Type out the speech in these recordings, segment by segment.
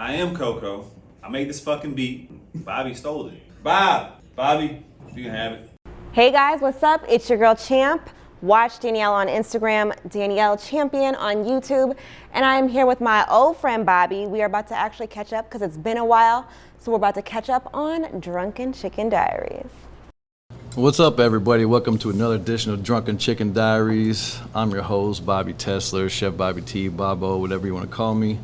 I am Coco. I made this fucking beat. Bobby stole it. Bobby, you can have it. Hey guys, what's up? It's your girl Champ. Watch Danielle on Instagram, Danielle Champion on YouTube, and I am here with my old friend Bobby. We are about to actually catch up because it's been a while, so we're about to catch up on Drunken Chicken Diaries. What's up, everybody? Welcome to another edition of Drunken Chicken Diaries. I'm your host, Bobby Tesler, Chef Bobby T, Bobo, whatever you want to call me.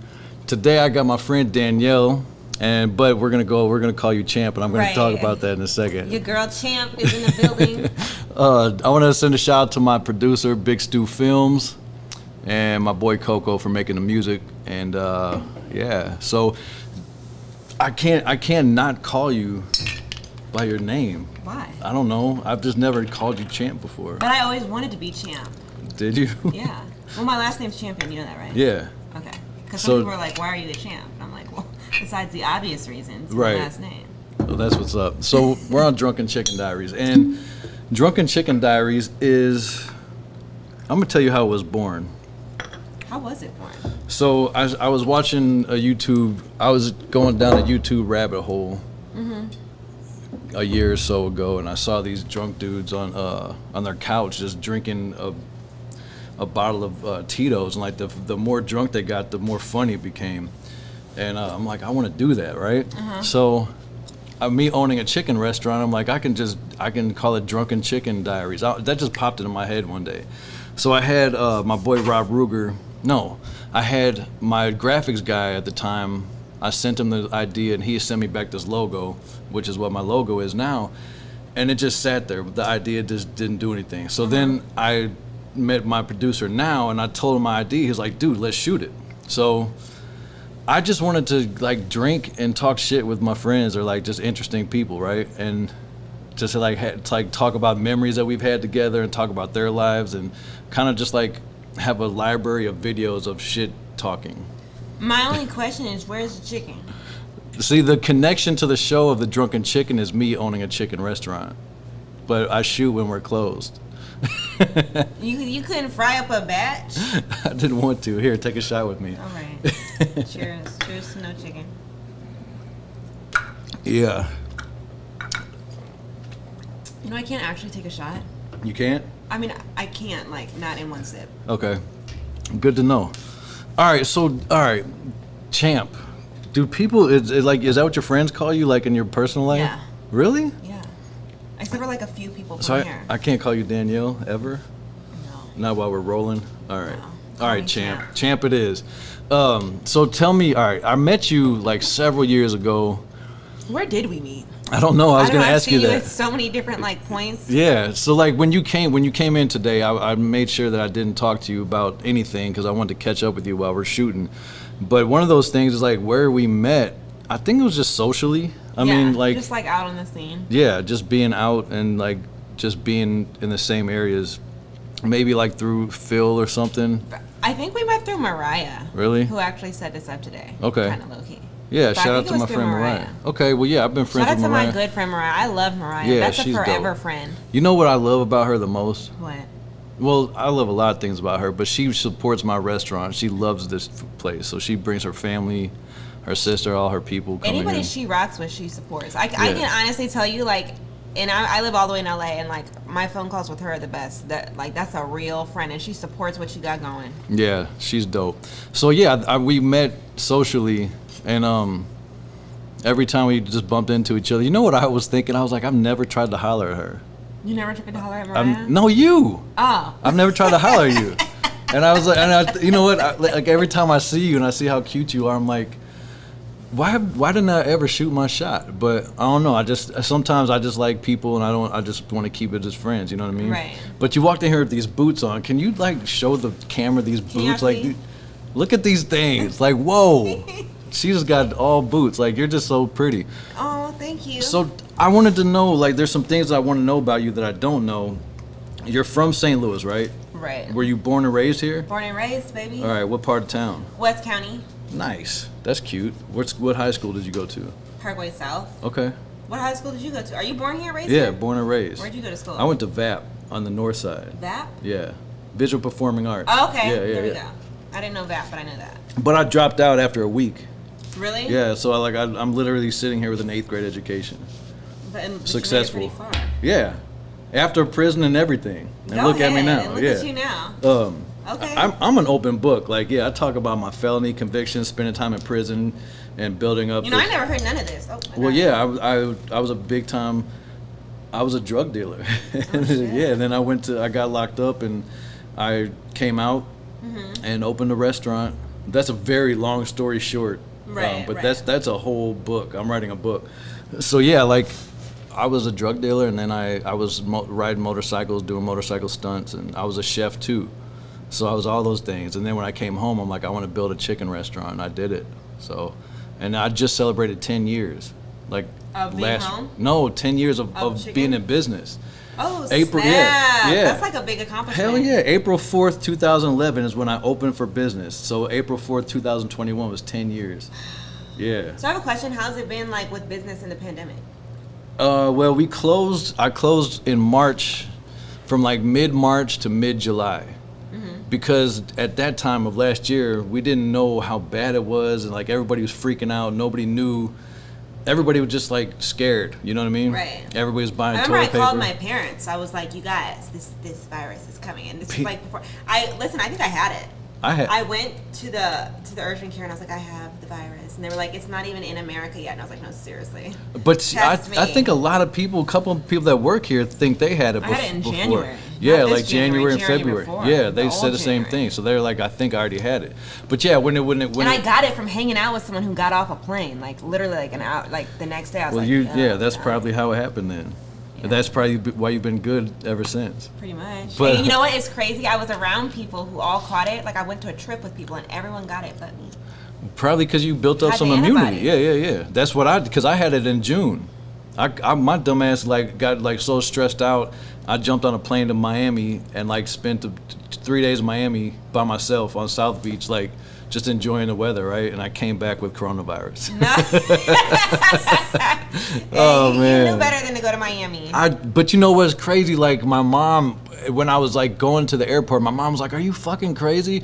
Today I got my friend Danielle, but we're gonna call you Champ, and I'm gonna talk about that in a second. Your girl Champ is in the building. I want to send a shout out to my producer, Big Stu Films, and my boy Coco for making the music. And so I can't not call you by your name. Why? I don't know. I've just never called you Champ before. But I always wanted to be Champ. Did you? Yeah. Well, my last name's Champion. You know that, right? Yeah. Okay. Because some people are like, "Why are you the Champ?" And I'm like, "Well, besides the obvious reasons, right. My last name." Well, that's what's up. So we're on Drunken Chicken Diaries, and Drunken Chicken Diaries is, I'm gonna tell you how it was born. How was it born? So I was watching a YouTube, I was going down a YouTube rabbit hole a year or so ago, and I saw these drunk dudes on their couch just drinking a bottle of Tito's, and like the more drunk they got, the more funny it became. And I'm like, I want to do that, right? So me owning a chicken restaurant, I'm like, I can call it Drunken Chicken Diaries. That just popped into my head one day. So I had my boy Rob Ruger. No, I had my graphics guy at the time. I sent him the idea, and he sent me back this logo, which is what my logo is now. And it just sat there. The idea just didn't do anything. So then I met my producer now, and I told him my idea. He's like, dude, let's shoot it. So I just wanted to like drink and talk shit with my friends, or like just interesting people, right? And just like talk about memories that we've had together and talk about their lives, and kind of just like have a library of videos of shit talking. My only question is, where's the chicken? See, the connection to the show of the Drunken Chicken is me owning a chicken restaurant, but I shoot when we're closed. You couldn't fry up a batch? I didn't want to. Here, take a shot with me. All right. Cheers. Cheers to no chicken. Yeah. You know, I can't actually take a shot. You can't? I mean, I can't, like, not in one sip. Okay. Good to know. All right, Champ. Do people, is that what your friends call you, like, in your personal life? Yeah. Really? Yeah. Except for, like, a few people from So here. I can't call you Danielle, ever? No. Not while we're rolling? All right. No. All right, Champ. Champ it is. So tell me, all right, I met you, like, several years ago. Where did we meet? I don't know. I was going to ask you that. I've seen you at so many different, like, points. Yeah. So, like, when you came in today, I made sure that I didn't talk to you about anything because I wanted to catch up with you while we're shooting. But one of those things is, like, where we met, I think it was just socially. I mean, like, just, like, out on the scene. Yeah, just being out and, like, just being in the same areas. Maybe, like, through Phil or something. I think we met through Mariah. Really? Who actually set this up today. Okay. Kind of low-key. Yeah, But shout I out think to it my was through friend Mariah. Okay, well, yeah, I've been friends Shout out with to Mariah. my good friend Mariah. I love Mariah. Yeah, That's a she's forever dope. friend. You know what I love about her the most? What? Well, I love a lot of things about her, but she supports my restaurant. She loves this place, so she brings her family, her sister, all her people coming Anybody in. she rocks with, she supports. I can honestly tell you, like, and I live all the way in LA, and, like, my phone calls with her are the best. That's a real friend, and she supports what you got going. Yeah, she's dope. So yeah, we met socially, and every time we just bumped into each other, you know what I was thinking? I was like, I've never tried to holler at her. You never tried to holler at Mariah? No, you. Oh. I've never tried to holler at you. And I was like, you know what? Like every time I see you and I see how cute you are, I'm like, why didn't I ever shoot my shot? But I don't know. Sometimes I just like people, and I just want to keep it as friends. You know what I mean? Right. But you walked in here with these boots on. Can you like show the camera these boots? Like, dude, look at these things. Like, whoa. She just got all boots. Like, you're just so pretty. Oh, thank you. So I wanted to know, like, there's some things I want to know about you that I don't know. You're from St. Louis, right? Right. Were you born and raised here? Born and raised, baby. All right. What part of town? West County. Nice. That's cute. What high school did you go to? Parkway South. Okay. What high school did you go to? Are you born here, raised Yeah, here? born and raised. Where'd you go to school? I went to VAP on the north side. VAP? Yeah. Visual Performing Arts. Oh, okay. Yeah, there we yeah. go. I didn't know VAP, but I know that. But I dropped out after a week. Really? Yeah, so I'm literally sitting here with an 8th grade education. But Successful. You made it pretty far. Yeah. After prison and everything. And Go look at me ahead, now. and look yeah. at you now. Okay. I'm an open book. Like, yeah, I talk about my felony convictions, spending time in prison, and building up. You know, I never heard none of this. Oh, well, yeah, I was a big time. I was a drug dealer. Oh, yeah, and then I got locked up, and I came out and opened a restaurant. That's a very long story short. Right. But right. that's a whole book. I'm writing a book. So yeah, like. I was a drug dealer, and then I was riding motorcycles, doing motorcycle stunts, and I was a chef too. So I was all those things. And then when I came home, I'm like, I want to build a chicken restaurant, and I did it. So, and I just celebrated 10 years. Like Of being home? No, 10 years of chicken? being in business. Oh, April, snap. yeah. That's like a big accomplishment. Hell yeah. April 4th, 2011 is when I opened for business. So April 4th, 2021 was 10 years. Yeah. So I have a question. How's it been like with business in the pandemic? Well, I closed in March, from like mid-March to mid-July. Because at that time of last year, we didn't know how bad it was, and like everybody was freaking out. Nobody knew. Everybody was just like scared. You know what I mean? Right. Everybody was buying I toilet remember paper. I called my parents. I was like, "You guys, this virus is coming," and this is like before. I think I had it. I went to the urgent care and I was like, I have the virus, and they were like, it's not even in America yet, and I was like, no, seriously. But I think a lot of people, a couple of people that work here think they had it before. I had it in January. Yeah, Not like this January and January February. before, Yeah, they said old the same January. thing. So they're like, I think I already had it. But yeah, when I got it from hanging out with someone who got off a plane, like literally like an hour, like the next day. I was that's probably how it happened then. Yeah. That's probably why you've been good ever since. Pretty much. But and you know what? It's crazy. I was around people who all caught it. Like I went to a trip with people and everyone got it but me. Probably because you built up Had some the immunity. antibodies. Yeah. That's what because I had it in June. My dumb ass like got like so stressed out. I jumped on a plane to Miami and like spent 3 days in Miami by myself on South Beach, like just enjoying the weather, right? And I came back with coronavirus. Oh man! You knew better than to go to Miami. But you know what's crazy? Like my mom, when I was like going to the airport, my mom was like, "Are you fucking crazy?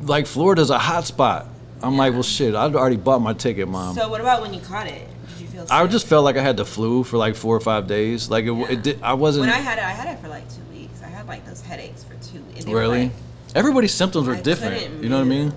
Like Florida's a hot spot." I'm like, "Well, shit, I'd already bought my ticket, Mom." So what about when you caught it? Did you feel sick? I just felt like I had the flu for like 4 or 5 days. Like I wasn't. When I had it for like 2 weeks. I had like those headaches for 2 weeks. Really? Everybody's symptoms were I different. couldn't You know what I mean? move.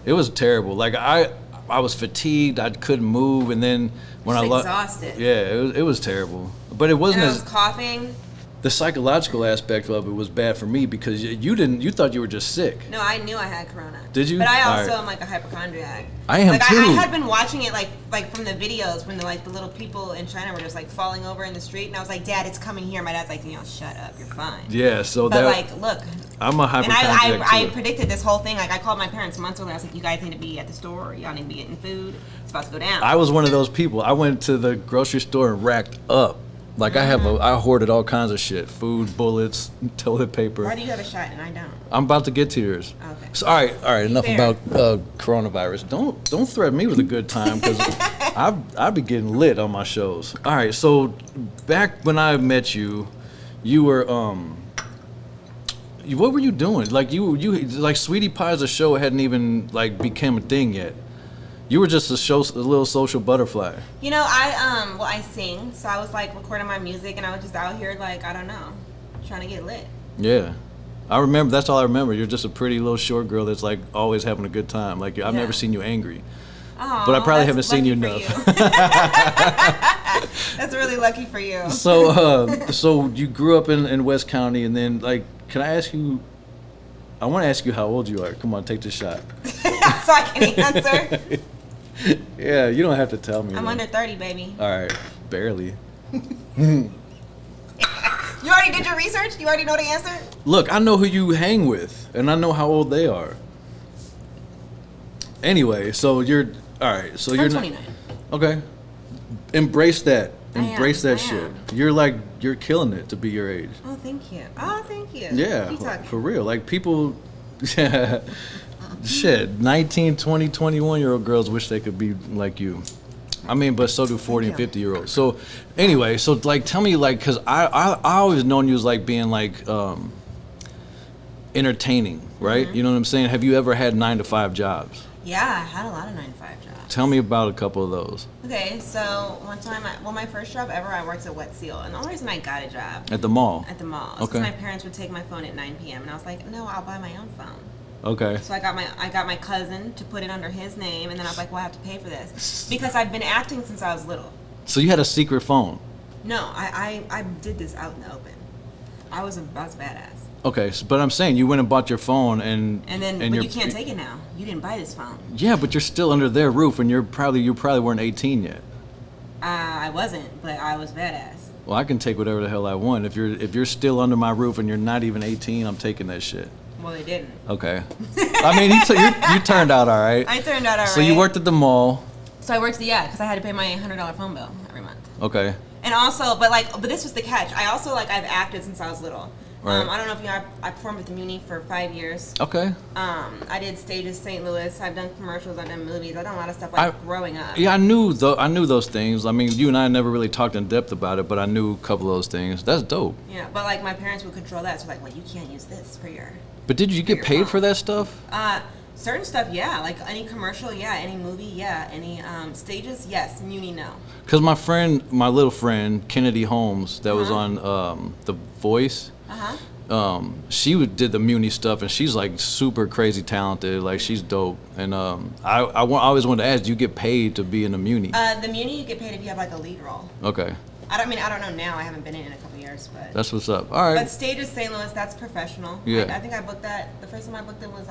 It was terrible. Like I was fatigued. I couldn't move, and then when I exhausted. Yeah, it was terrible. But it wasn't And I as was coughing. the psychological aspect of it was bad for me because you thought you were just sick. No, I knew I had corona. Did you? But I All also right. am like a hypochondriac. I am like, too. I had been watching it like from the videos when the little people in China were just like falling over in the street, and I was like, Dad, it's coming here. My dad's like, shut up, you're fine. Yeah, so But that like, look. I'm a hypochondriac And I too. predicted this whole thing. Like I called my parents months earlier. I was like, you guys need to be at the store. Y'all need to be getting food. It's about to go down. I was one of those people. I went to the grocery store and racked up. Like I hoarded all kinds of shit: food, bullets, toilet paper. Why do you have a shot and I don't? I'm about to get to yours. Okay. So, all right. Enough Fair. about coronavirus. Don't threaten me with a good time because I be getting lit on my shows. All right. So back when I met you, you were what were you doing? Like you like Sweetie Pie's a show hadn't even like became a thing yet. You were just a little social butterfly. I sing, so I was like recording my music, and I was just out here like I don't know, trying to get lit. Yeah. I remember, that's all I remember. You're just a pretty little short girl that's like always having a good time. Like I've never seen you angry. Aw, But I probably haven't that's seen you lucky enough. for you. That's really lucky for you. So you grew up in West County, and then like, can I ask you? I want to ask you how old you are. Come on, take the shot. So I can answer. Yeah, you don't have to tell me. I'm though. under 30, baby. All right, barely. You already did your research? You already know the answer? Look, I know who you hang with, and I know how old they are. Anyway, so you're all right. So I'm you're 29. Okay. Embrace that. I am, Embrace that I shit. am. You're killing it to be your age. Oh, thank you. Oh, thank you. Yeah, Keep talking. for real. Like people, shit, 19, 20, 21-year-old girls wish they could be like you. I mean, but so do 40 and 50-year-olds. So anyway, so like tell me like, cause I always known you as like being like entertaining, right? Mm-hmm. You know what I'm saying? Have you ever had 9 to 5 jobs? Yeah, I had a lot of 9-to-5 jobs. Tell me about a couple of those. Okay, so one time, my first job ever, I worked at Wet Seal, and the only reason I got a job At the mall? at the mall is because my parents would take my phone at 9 p.m. and I was like, no, I'll buy my own phone. Okay. So I got my cousin to put it under his name, and then I was like, well, I have to pay for this because I'd been acting since I was little. So you had a secret phone? No, I did this out in the open. I was badass. Okay, but I'm saying you went and bought your phone And then you can't take it now. You didn't buy this phone. Yeah, but you're still under their roof, and you probably weren't 18 yet. I wasn't, but I was badass. Well, I can take whatever the hell I want. If you're still under my roof and you're not even 18, I'm taking that shit. Well, they didn't. Okay. I mean, you turned out all right. I turned out all right. So you worked at the mall. So I worked, because I had to pay my $100 phone bill every month. Okay. And also, but this was the catch. I also, I've acted since I was little. Right. I don't know if you know, I performed with the Muni for 5 years. Okay. I did stages St. Louis. I've done commercials. I've done movies. I've done a lot of stuff growing up. Yeah, I knew those things. I mean, you and I never really talked in depth about it, but I knew a couple of those things. That's dope. Yeah, but my parents would control that. So well, you can't use this for your. But did you get paid for that stuff? Certain stuff, yeah. Like any commercial, yeah. Any movie, yeah. Any stages, yes. Muni, no. Because my little friend Kennedy Holmes, that was on The Voice. She did the Muni stuff, and she's super crazy talented. She's dope. And I always wanted to ask, do you get paid to be in the Muni? The Muni, you get paid if you have a lead role. Okay. I don't know now. I haven't been in a couple years, but that's what's up. All right. But Stages St. Louis, that's professional. Yeah. I think I booked that. The first time I booked it was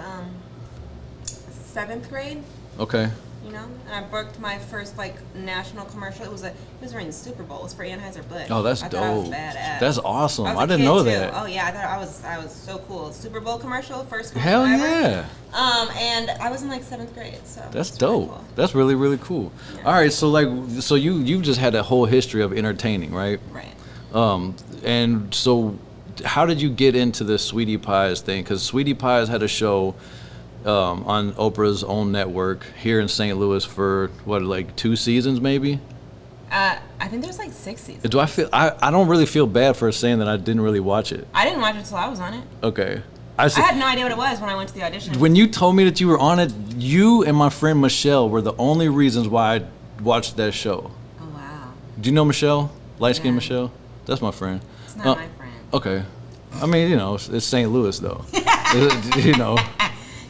7th grade. Okay. And I booked my first national commercial. It was during the Super Bowl. It was for Anheuser-Busch. Oh, that's I dope. Thought I was badass. That's awesome. I didn't didn't know that. Oh yeah, I thought I was so cool. Super Bowl commercial, first commercial Hell ever. yeah. And I was in 7th grade, so that's it's dope. really cool. That's really, really cool. Yeah. All right, so you just had a whole history of entertaining, right? Right. And so how did you get into the Sweetie Pies thing? Because Sweetie Pies had a show on Oprah's own network here in St. Louis for 2 seasons maybe? I think there's 6 seasons. Do I feel I don't really feel bad for saying that I didn't really watch it. I didn't watch it until I was on it. Okay. I had no idea what it was when I went to the audition. When you told me that you were on it, you and my friend Michelle were the only reasons why I watched that show. Oh wow. Do you know Michelle? Light-skinned Yeah. Michelle? That's my friend. It's not my friend. Okay. I mean, it's St. Louis though.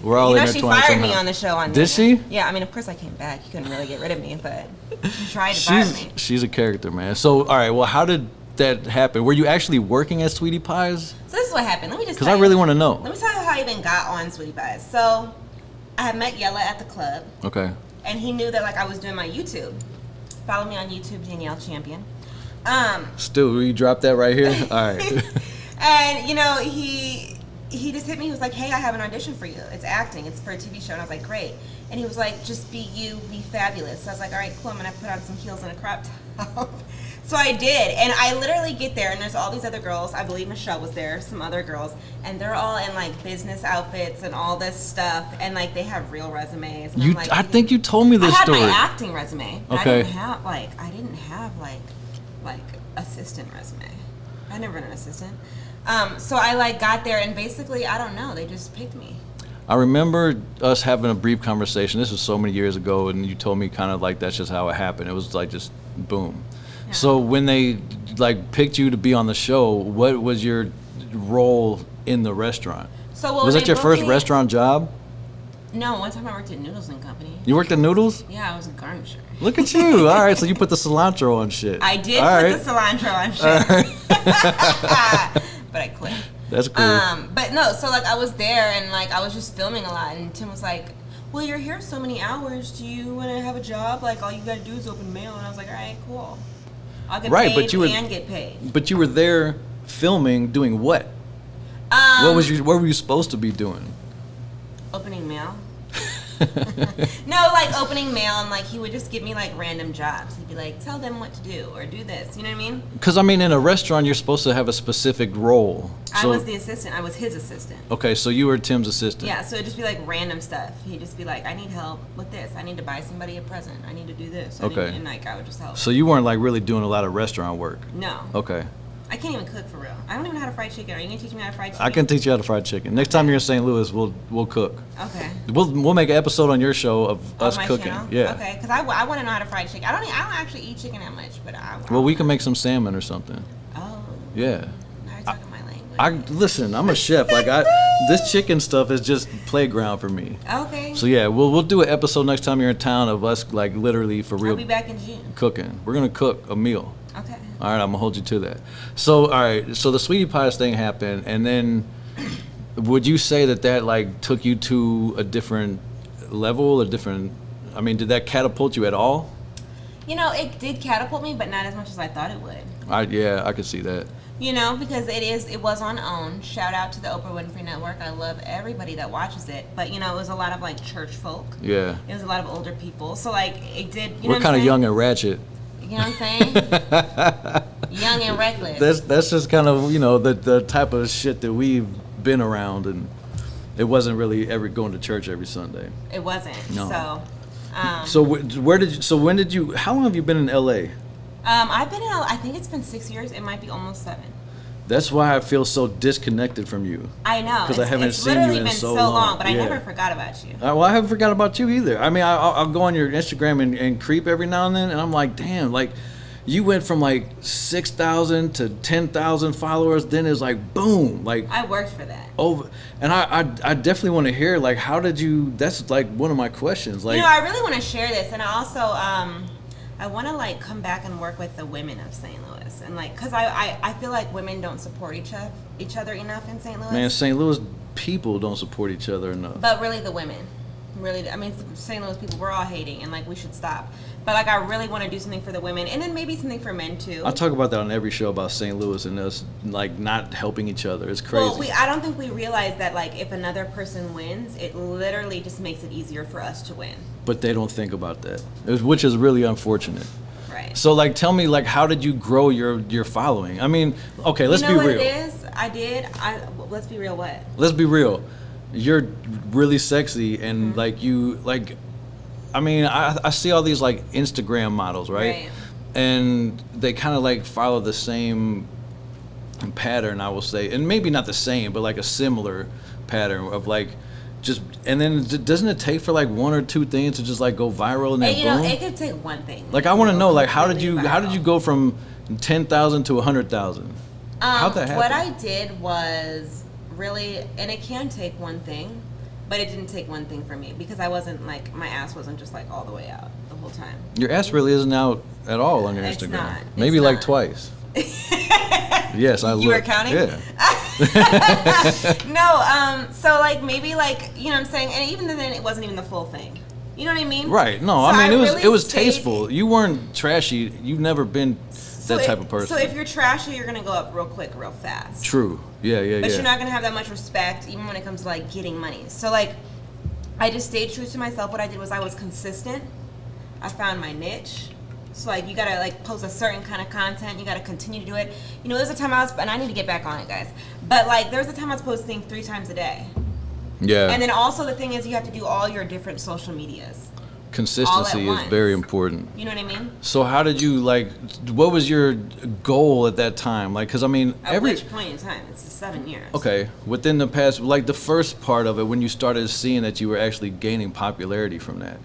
We're all in our 20s. She fired somehow. me on the show. Did she? Yeah, I mean, of course I came back. You couldn't really get rid of me, but she tried to fire me. She's a character, man. So, all right, well, how did that happen? Were you actually working at Sweetie Pies? So this is what happened. Let me just Because I really want to know. Let me tell you how I even got on Sweetie Pies. So I had met Yella at the club. Okay. And he knew that I was doing my YouTube. Follow me on YouTube, Danielle Champion. Still, will you drop that right here? All right. And he just hit me. He was like, hey, I have an audition for you. It's acting. It's for a TV show. And I was like, great. And he was like, just be you, be fabulous. So I was like, all right, cool. I'm going to put on some heels and a crop top. So I did. And I literally get there, and there's all these other girls. I believe Michelle was there, some other girls. And they're all in, business outfits and all this stuff. And, they have real resumes. And I think you told me this story. I had my acting resume. But Okay. I didn't have, assistant resume. I never been an assistant. So I got there, and basically, I don't know, they just picked me. I remember us having a brief conversation. This was so many years ago, and you told me kind of that's just how it happened. It was just boom. Yeah. So when they picked you to be on the show, what was your role in the restaurant? So was that your first restaurant job? No, one time I worked at Noodles and Company. You worked at Noodles? Yeah, I was a garnisher. Look at you. All right, so you put the cilantro on shit. I did put the cilantro on shit. But I quit. That's cool. But no, so I was there, and I was just filming a lot, and Tim was like, well, you're here so many hours, do you want to have a job? All you gotta do is open mail. And I was like, all right, cool. I'll get paid and get paid. But you were there filming, doing what? What were you supposed to be doing? Opening mail. No, opening mail, and he would just give me random jobs. He'd be like, tell them what to do or do this. You know what I mean? Because in a restaurant, you're supposed to have a specific role. I was the assistant. I was his assistant. Okay, so you were Tim's assistant. Yeah, so it'd just be random stuff. He'd just be like, I need help with this. I need to buy somebody a present. I need to do this. And I would just help. So you weren't really doing a lot of restaurant work. No. Okay. I can't even cook for real. I don't even know how to fry chicken. Are you gonna teach me how to fry chicken? I can teach you how to fry chicken. Next time you're in St. Louis, we'll cook. Okay. We'll make an episode on your show of us my cooking. channel? Yeah. Okay, because I want to know how to fry chicken. I don't actually eat chicken that much, but Well, we can make some salmon or something. Oh. Yeah. Now you're talking my language. Listen. I'm a chef. Like this chicken stuff is just playground for me. Okay. So yeah, we'll do an episode next time you're in town of us like literally for real. I'll be back in June. Cooking. We're gonna cook a meal. Okay. All right, I'm gonna hold you to that. So, all right, so the sweetie pies thing happened, and then would you say that like took you to a different level, I mean, did that catapult you at all? You know, it did catapult me, but not as much as I thought it would. Yeah, I could see that. You know, because it was on OWN. Shout out to the Oprah Winfrey Network. I love everybody that watches it. But, you know, it was a lot of, like, church folk. Yeah. It was a lot of older people. So, like, it did, you know We're kind of young and ratchet. You know what I'm saying? Young and reckless. That's just kind of, you know, the type of shit that we've been around, and it wasn't really ever going to church every Sunday. It wasn't. No. So, when did you, how long have you been in LA? I've been in LA, I think it's been 6 years. It might be almost 7. That's why I feel so disconnected from you. I know. Because I haven't seen you in been so long. But I never forgot about you. Well, I haven't forgot about you either. I mean, I'll go on your Instagram and creep every now and then, and I'm like, damn, like, you went from like 6,000 to 10,000 followers, then it's like, boom, like. I worked for that. Over, and I definitely want to hear, like, how did you, that's like one of my questions. Like, you know, I really want to share this, and I also, I want to, like, come back and work with the women of St. Louis. And, like, because I feel like women don't support each other enough in St. Louis. Man, St. Louis people don't support each other enough. But really the women. Really, I mean, St. Louis people, we're all hating, and, like, we should stop. But, like, I really want to do something for the women, and then maybe something for men, too. I talk about that on every show about St. Louis and us, like, not helping each other. It's crazy. Well, I don't think we realize that, like, if another person wins, it literally just makes it easier for us to win. But they don't think about that, which is really unfortunate. Right. So, like, tell me, like, how did you grow your following? I mean, okay, let's be real. You know what it is? Let's be real. What? Let's be real. You're really sexy, and like I mean, I see all these like Instagram models, right? And they kind of like follow the same pattern, I will say, and maybe not the same, but like a similar pattern of like just, and then doesn't it take for like one or two things to just like go viral and then you boom? know, it could take one thing. Like, I want to know, like, how did you go from 10,000 to 100,000? How'd that happen? What I did was really, and it can take one thing, but it didn't take one thing for me because I wasn't like, my ass wasn't just like all the way out the whole time. Your ass really isn't out at all on your It's Instagram. not. Maybe It's like not. twice. Yes, I look. You were counting? Yeah. No, so like maybe like, you know what I'm saying? And even then it wasn't even the full thing. You know what I mean? Right. No, So I mean, really it was stayed- tasteful. You weren't trashy. You've never been that type of person. So if you're trashy, you're gonna go up real quick, real fast. True. Yeah, But yeah. you're not gonna have that much respect, even when it comes to like getting money. So like, I just stayed true to myself. What I did was I was consistent. I found my niche. So like, you gotta like post a certain kind of content. You gotta continue to do it. You know, there's a time and I need to get back on it, guys. But like, there was a time I was posting 3 times a day. Yeah. And then also the thing is, you have to do all your different social medias. Consistency all is at very once. important. You know what I mean? So how did you like? What was your goal at that time? Like, because I mean, At which point in time? It's 7 years. Okay, within the past, like the first part of it, when you started seeing that you were actually gaining popularity from that.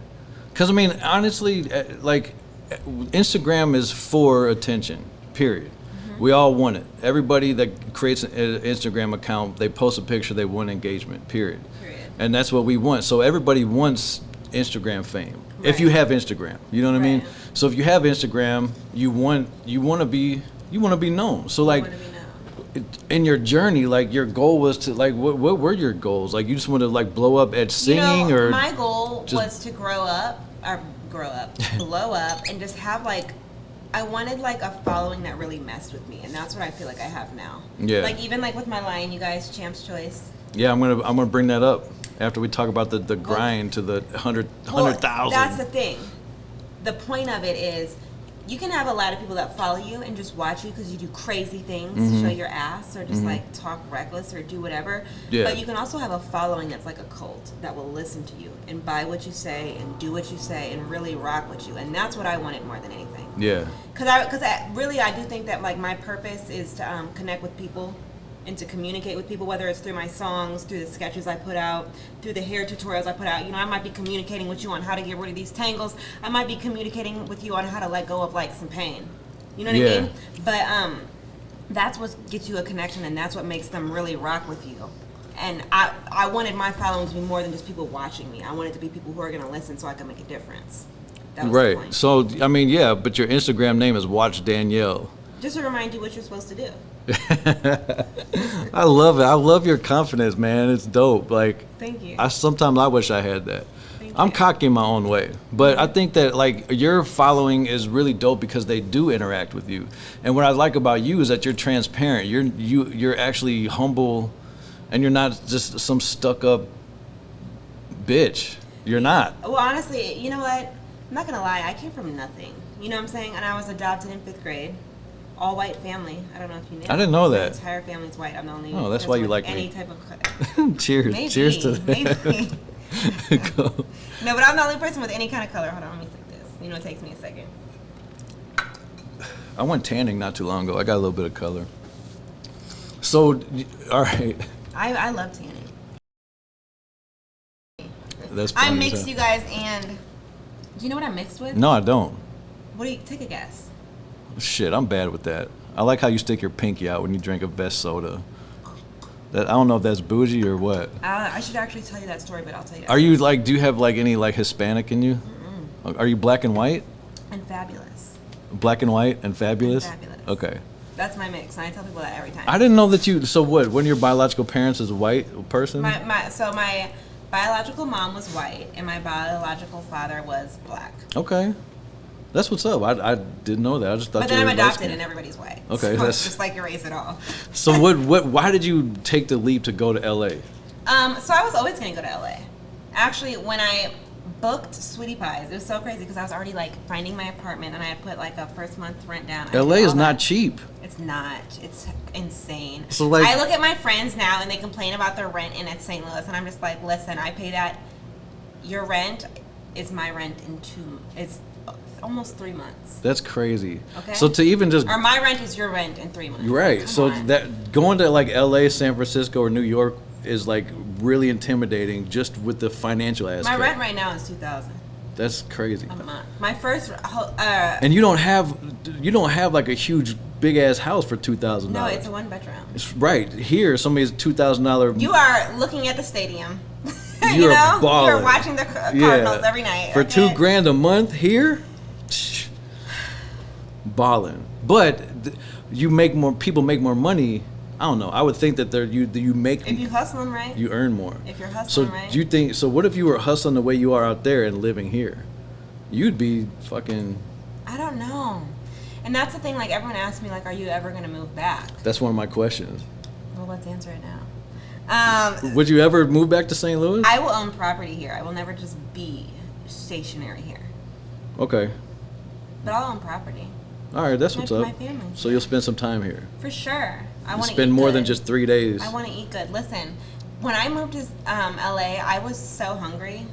Because I mean, honestly, like, Instagram is for attention. Period. We all want it. Everybody that creates an Instagram account, they post a picture, they want engagement. Period. And that's what we want. So everybody wants Instagram fame. Right. If you have Instagram, you know what I mean? Right. So if you have Instagram, you want to be known. So like, in your journey, like, your goal was to like, what were your goals? Like, you just want to like blow up at singing, you know, or my goal was to blow up, and just have like, I wanted like a following that really messed with me, and that's what I feel like I have now. Yeah. Like even like with my line, you guys, Champ's Choice. Yeah, I'm gonna bring that up after we talk about the grind to the 100,000. That's the thing. The point of it is, you can have a lot of people that follow you and just watch you because you do crazy things, show your ass, or just like talk reckless or do whatever. Yeah. But you can also have a following that's like a cult that will listen to you and buy what you say and do what you say and really rock with you. And that's what I wanted more than anything. Yeah. Because I do think that like my purpose is to connect with people and to communicate with people, whether it's through my songs, through the sketches I put out, through the hair tutorials I put out. You know, I might be communicating with you on how to get rid of these tangles. I might be communicating with you on how to let go of like some pain. You know what I mean? But that's what gets you a connection, and that's what makes them really rock with you. And I wanted my following to be more than just people watching me. I wanted to be people who are going to listen so I can make a difference. That was the point. So, I mean, yeah, but your Instagram name is Watch Danielle. Just to remind you what you're supposed to do. I love it. I love your confidence, man. It's dope. Like, Thank you. Sometimes I wish I had that. Thank I'm you. cocky in my own way, but I think that like your following is really dope because they do interact with you. And what I like about you is that you're transparent. You're actually humble, and you're not just some stuck up bitch. You're not. Well, honestly, you know what? I'm not gonna lie. I came from nothing. You know what I'm saying? And I was adopted in 5th grade. All white family. I don't know if you knew. I didn't know My that. entire family's white. I'm the only. Oh, that's why you like any me. type of. Cheers. Maybe, Cheers to that. maybe. Go. No, but I'm the only person with any kind of color. Hold on, let me take this. You know, it takes me a second. I went tanning not too long ago. I got a little bit of color. So, all right. I love tanning. That's funny. I as mixed hell. you guys, and do you know what I mixed with? No, I don't. What do you take a guess? Shit, I'm bad with that. I like how you stick your pinky out when you drink a Vest soda. That I don't know if that's bougie or what. I should actually tell you that story, but I'll tell you. Are you like? Do you have like any like Hispanic in you? Are you black and white? And fabulous. Black and white and fabulous. And fabulous. Okay. That's my mix, and I tell people that every time. I didn't know that you. So what? One of your biological parents is a white person? My biological mom was white, and my biological father was black. Okay. That's what's up. I didn't know that. I just thought. But you then were I'm adopted, light-skinned. and everybody's white. Okay, so that's- it's just like your race at all. So what? Why did you take the leap to go to LA? So I was always gonna go to LA. Actually, when I booked Sweetie Pies, it was so crazy because I was already like finding my apartment, and I had put like a first month rent down. I LA did is all not that. cheap. It's not. It's insane. So, like- I look at my friends now, and they complain about their rent in St. Louis, and I'm just like, listen, I pay that. Your rent is my rent in it's almost 3 months. That's crazy. Okay. So to even just Or my rent is your rent in 3 months. right. Come So on. that going to like LA, San Francisco, or New York is like really intimidating just with the financial aspect. My rent right now is $2,000 That's crazy. a month. My first. And you don't have like a huge big ass house for $2,000. No, it's a 1-bedroom. It's right here. Somebody's $2,000. You are looking at the stadium. You're You're balling. watching the Cardinals every night. For okay? $2,000 a month here, balling. But people make more money. I don't know. I would think that you make If you hustle them right. you earn more. If you're So hustling right. do you think? So what if you were hustling the way you are out there and living here? You'd be fucking. I don't know. And that's the thing. Like everyone asks me, like, are you ever gonna move back? That's one of my questions. Well, let's answer it now. Would you ever move back to St. Louis? I will own property here. I will never just be stationary here. Okay. But I'll own property. All right, that's My- what's up. my family. So you'll spend some time here. For sure. I You want to spend more than just 3 days. I want to eat good. Listen, when I moved to LA, I was so hungry.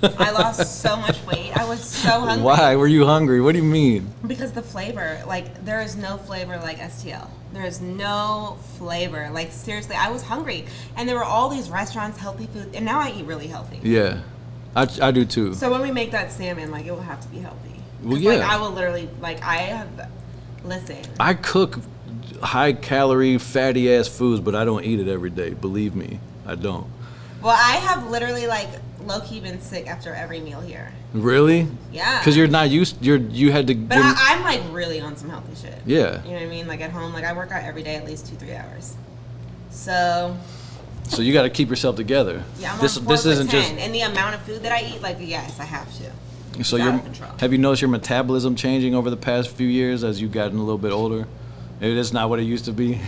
I lost so much weight. I was so hungry. Why were you hungry? What do you mean? Because the flavor, like, there is no flavor like STL. There is no flavor. Like, seriously, I was hungry. And there were all these restaurants, healthy food, and now I eat really healthy. Yeah, I do too. So when we make that salmon, like, it will have to be healthy. Well, 'Cause, yeah. Like, I will literally, like, listen. I cook high calorie, fatty ass foods, but I don't eat it every day. Believe me, I don't. Well, I have literally, like, low-key been sick after every meal here. Really? Yeah. Because you're not used. You had to. But I'm, like, really on some healthy shit. Yeah. You know what I mean? Like, at home, like, I work out every day at least 2-3 hours. So... So you got to keep yourself together. Yeah, I'm this on 4 this isn't foot 10, just. and the amount of food that I eat, like, yes, I have to. So It's out you're. of control. Have you noticed your metabolism changing over the past few years as you've gotten a little bit older? It is not what it used to be.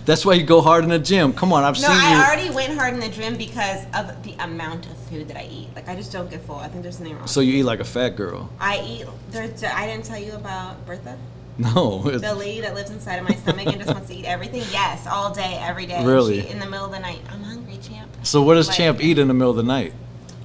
That's why you go hard in the gym. Come on, I've No, seen you. I already went hard in the gym because of the amount of food that I eat. Like, I just don't get full. I think there's something wrong. So you eat like a fat girl. I eat. I didn't tell you about Bertha, No. the lady that lives inside of my stomach and just wants to eat everything. Yes, all day, every day. Really? In the middle of the night, I'm hungry, champ. So what does Like, Champ eat in the middle of the night?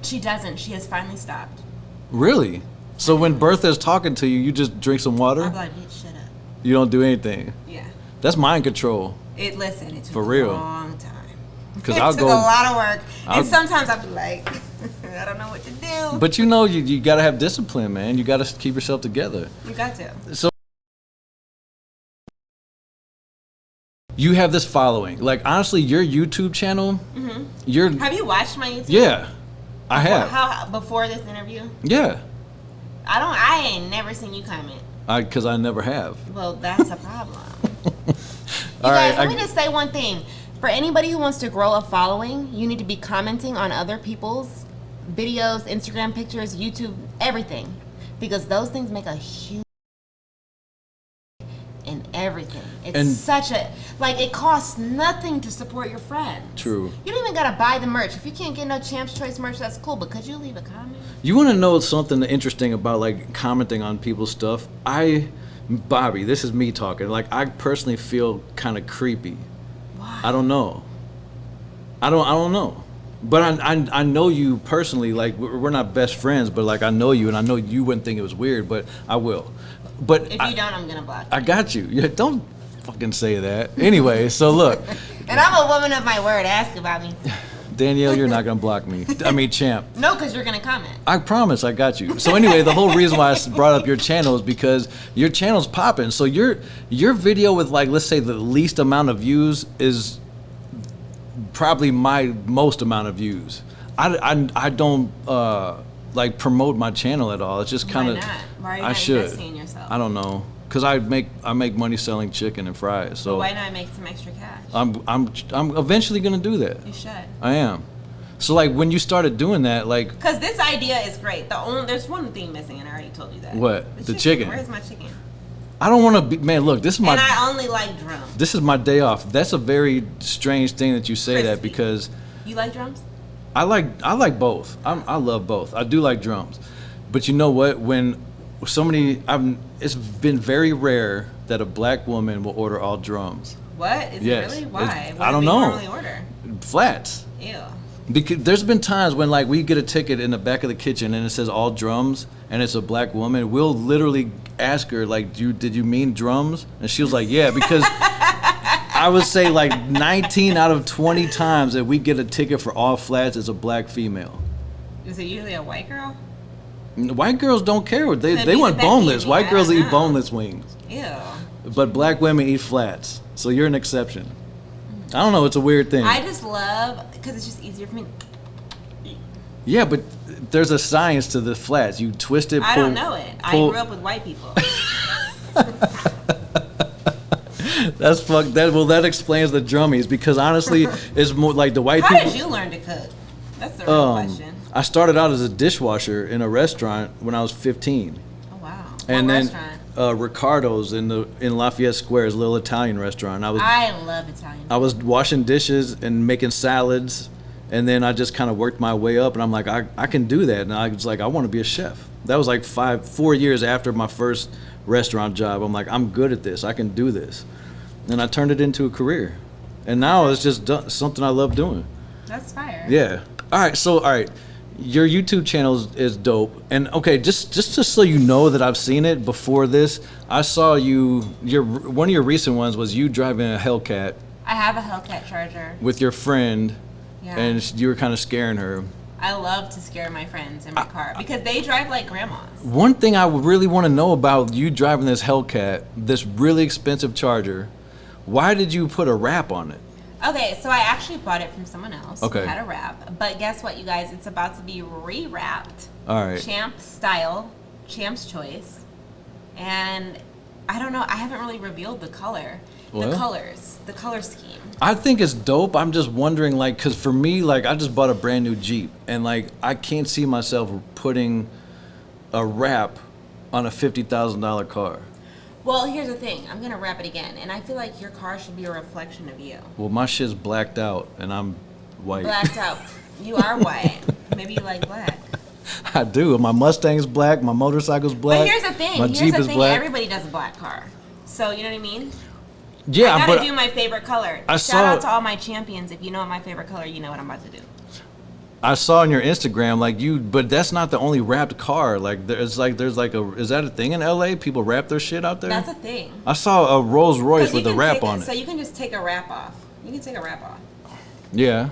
She doesn't. She has finally stopped. Really? So when Bertha's talking to you, you just drink some water? I'm like, bitch, shut up. You don't do anything. Yeah. That's mind control. It took For real. a long time. 'Cause it I'll took go- a lot of work. I'll- And sometimes I'll be like, I don't know what to do. But you know, you got to have discipline, man. You got to keep yourself together. You got to. So you have this following. Like, honestly, your YouTube channel, Have you watched my YouTube? yeah, I have. How before this interview? Yeah, I ain't never seen you comment. because I never have. Well, that's a problem. All right, Let me just say one thing. For anybody who wants to grow a following, you need to be commenting on other people's videos, Instagram pictures, YouTube, everything. Because those things make a huge in everything. It's And- such a, like, it costs nothing to support your friends. True. You don't even gotta buy the merch. If you can't get no Champ's Choice merch, that's cool, but could you leave a comment? You want to know something interesting about like commenting on people's stuff? Bobby, this is me talking. Like, I personally feel kind of creepy. Why? I don't know. I don't know. But I know you personally. Like, we're not best friends, but like I know you, and I know you wouldn't think it was weird, but I will. But If you don't, I'm gonna block you. I got you. Yeah, don't fucking say that. Anyway, so look, And I'm a woman of my word. Ask about me. Danielle, you're not gonna block me. I mean, Champ. No, because you're gonna comment. I promise, I got you. So anyway, the whole reason why I brought up your channel is because your channel's popping. So your video with, like, let's say the least amount of views is probably my most amount of views. I don't like promote my channel at all. It's just kind of. Why not? Why are you I not should. investing in yourself? I don't know, cause I make money selling chicken and fries. So Why not make some extra cash? I'm eventually gonna do that. You should. I am. So like when you started doing that, like Because this idea is great. There's one thing missing, and I already told you that. What? The chicken. Where's my chicken? I don't want to be, man. Look, this is my. And I only like drums. This is my day off. That's a very strange thing that you say that Crispy. because You like drums? I like both. I love both. I do like drums, but you know what? When it's been very rare that a black woman will order all drums. What? Is Yes. it really? Why? What I do don't they know. normally order? Flats. Ew. Because there's been times when like we get a ticket in the back of the kitchen and it says all drums and it's a black woman. We'll literally ask her like, did you mean drums? And she was like, yeah, because I would say like 19 out of 20 times that we get a ticket for all flats is a black female. Is it usually a white girl? White girls don't care. They be want the Becky boneless. in me, White I girls don't eat know. boneless wings. Ew. But black women eat flats. So you're an exception. I don't know. It's a weird thing. I just love, because it's just easier for me. Yeah, but there's a science to the flats. You twist it. I pull- don't know it. I pull- grew up with white people. That's fuck. That explains the drummies because honestly, it's more like the white How people. did you learn to cook? That's the real question. I started out as a dishwasher in a restaurant when I was 15, Oh, wow. and what then restaurant? Ricardo's in Lafayette Square, is a little Italian restaurant. I love Italian. I was washing dishes and making salads, and then I just kind of worked my way up, and I'm like, I can do that, and I was like, I want to be a chef. That was like 4 years after my first restaurant job. I'm like, I'm good at this. I can do this, and I turned it into a career, and now it's just something I love doing. That's fire. Yeah. All right. Your YouTube channel is dope, and okay, just so you know that I've seen it before this. I saw one of your recent ones was you driving a Hellcat I have a Hellcat Charger. with your friend, Yeah. and you were kind of scaring her. I love to scare my friends in my car because they drive like grandmas. One thing I would really want to know about you driving this Hellcat, this really expensive Charger, why did you put a wrap on it? Okay, so I actually bought it from someone else Okay. who had a wrap. But guess what, you guys? It's about to be re-wrapped. All right. Champ style, Champ's Choice. And I don't know, I haven't really revealed the color. What? The colors, the color scheme. I think it's dope. I'm just wondering, like, because for me, like, I just bought a brand new Jeep, and like, I can't see myself putting a wrap on a $50,000 car. Well, here's the thing. I'm gonna wrap it again, and I feel like your car should be a reflection of you. Well, my shit's blacked out, and I'm white. Blacked out. You are white. Maybe you like black. I do. My Mustang's black. My motorcycle's black. But here's the thing. My Jeep is black. Everybody does a black car. So you know what I mean? Yeah, I gotta do my favorite color. I Shout out to all my champions. If you know what my favorite color, you know what I'm about to do. I saw on your Instagram but that's not the only wrapped car. Like there's is that a thing in LA? People wrap their shit out there? That's a thing. I saw a Rolls Royce with a wrap on it. So you can just take a wrap off. You can take a wrap off. Yeah.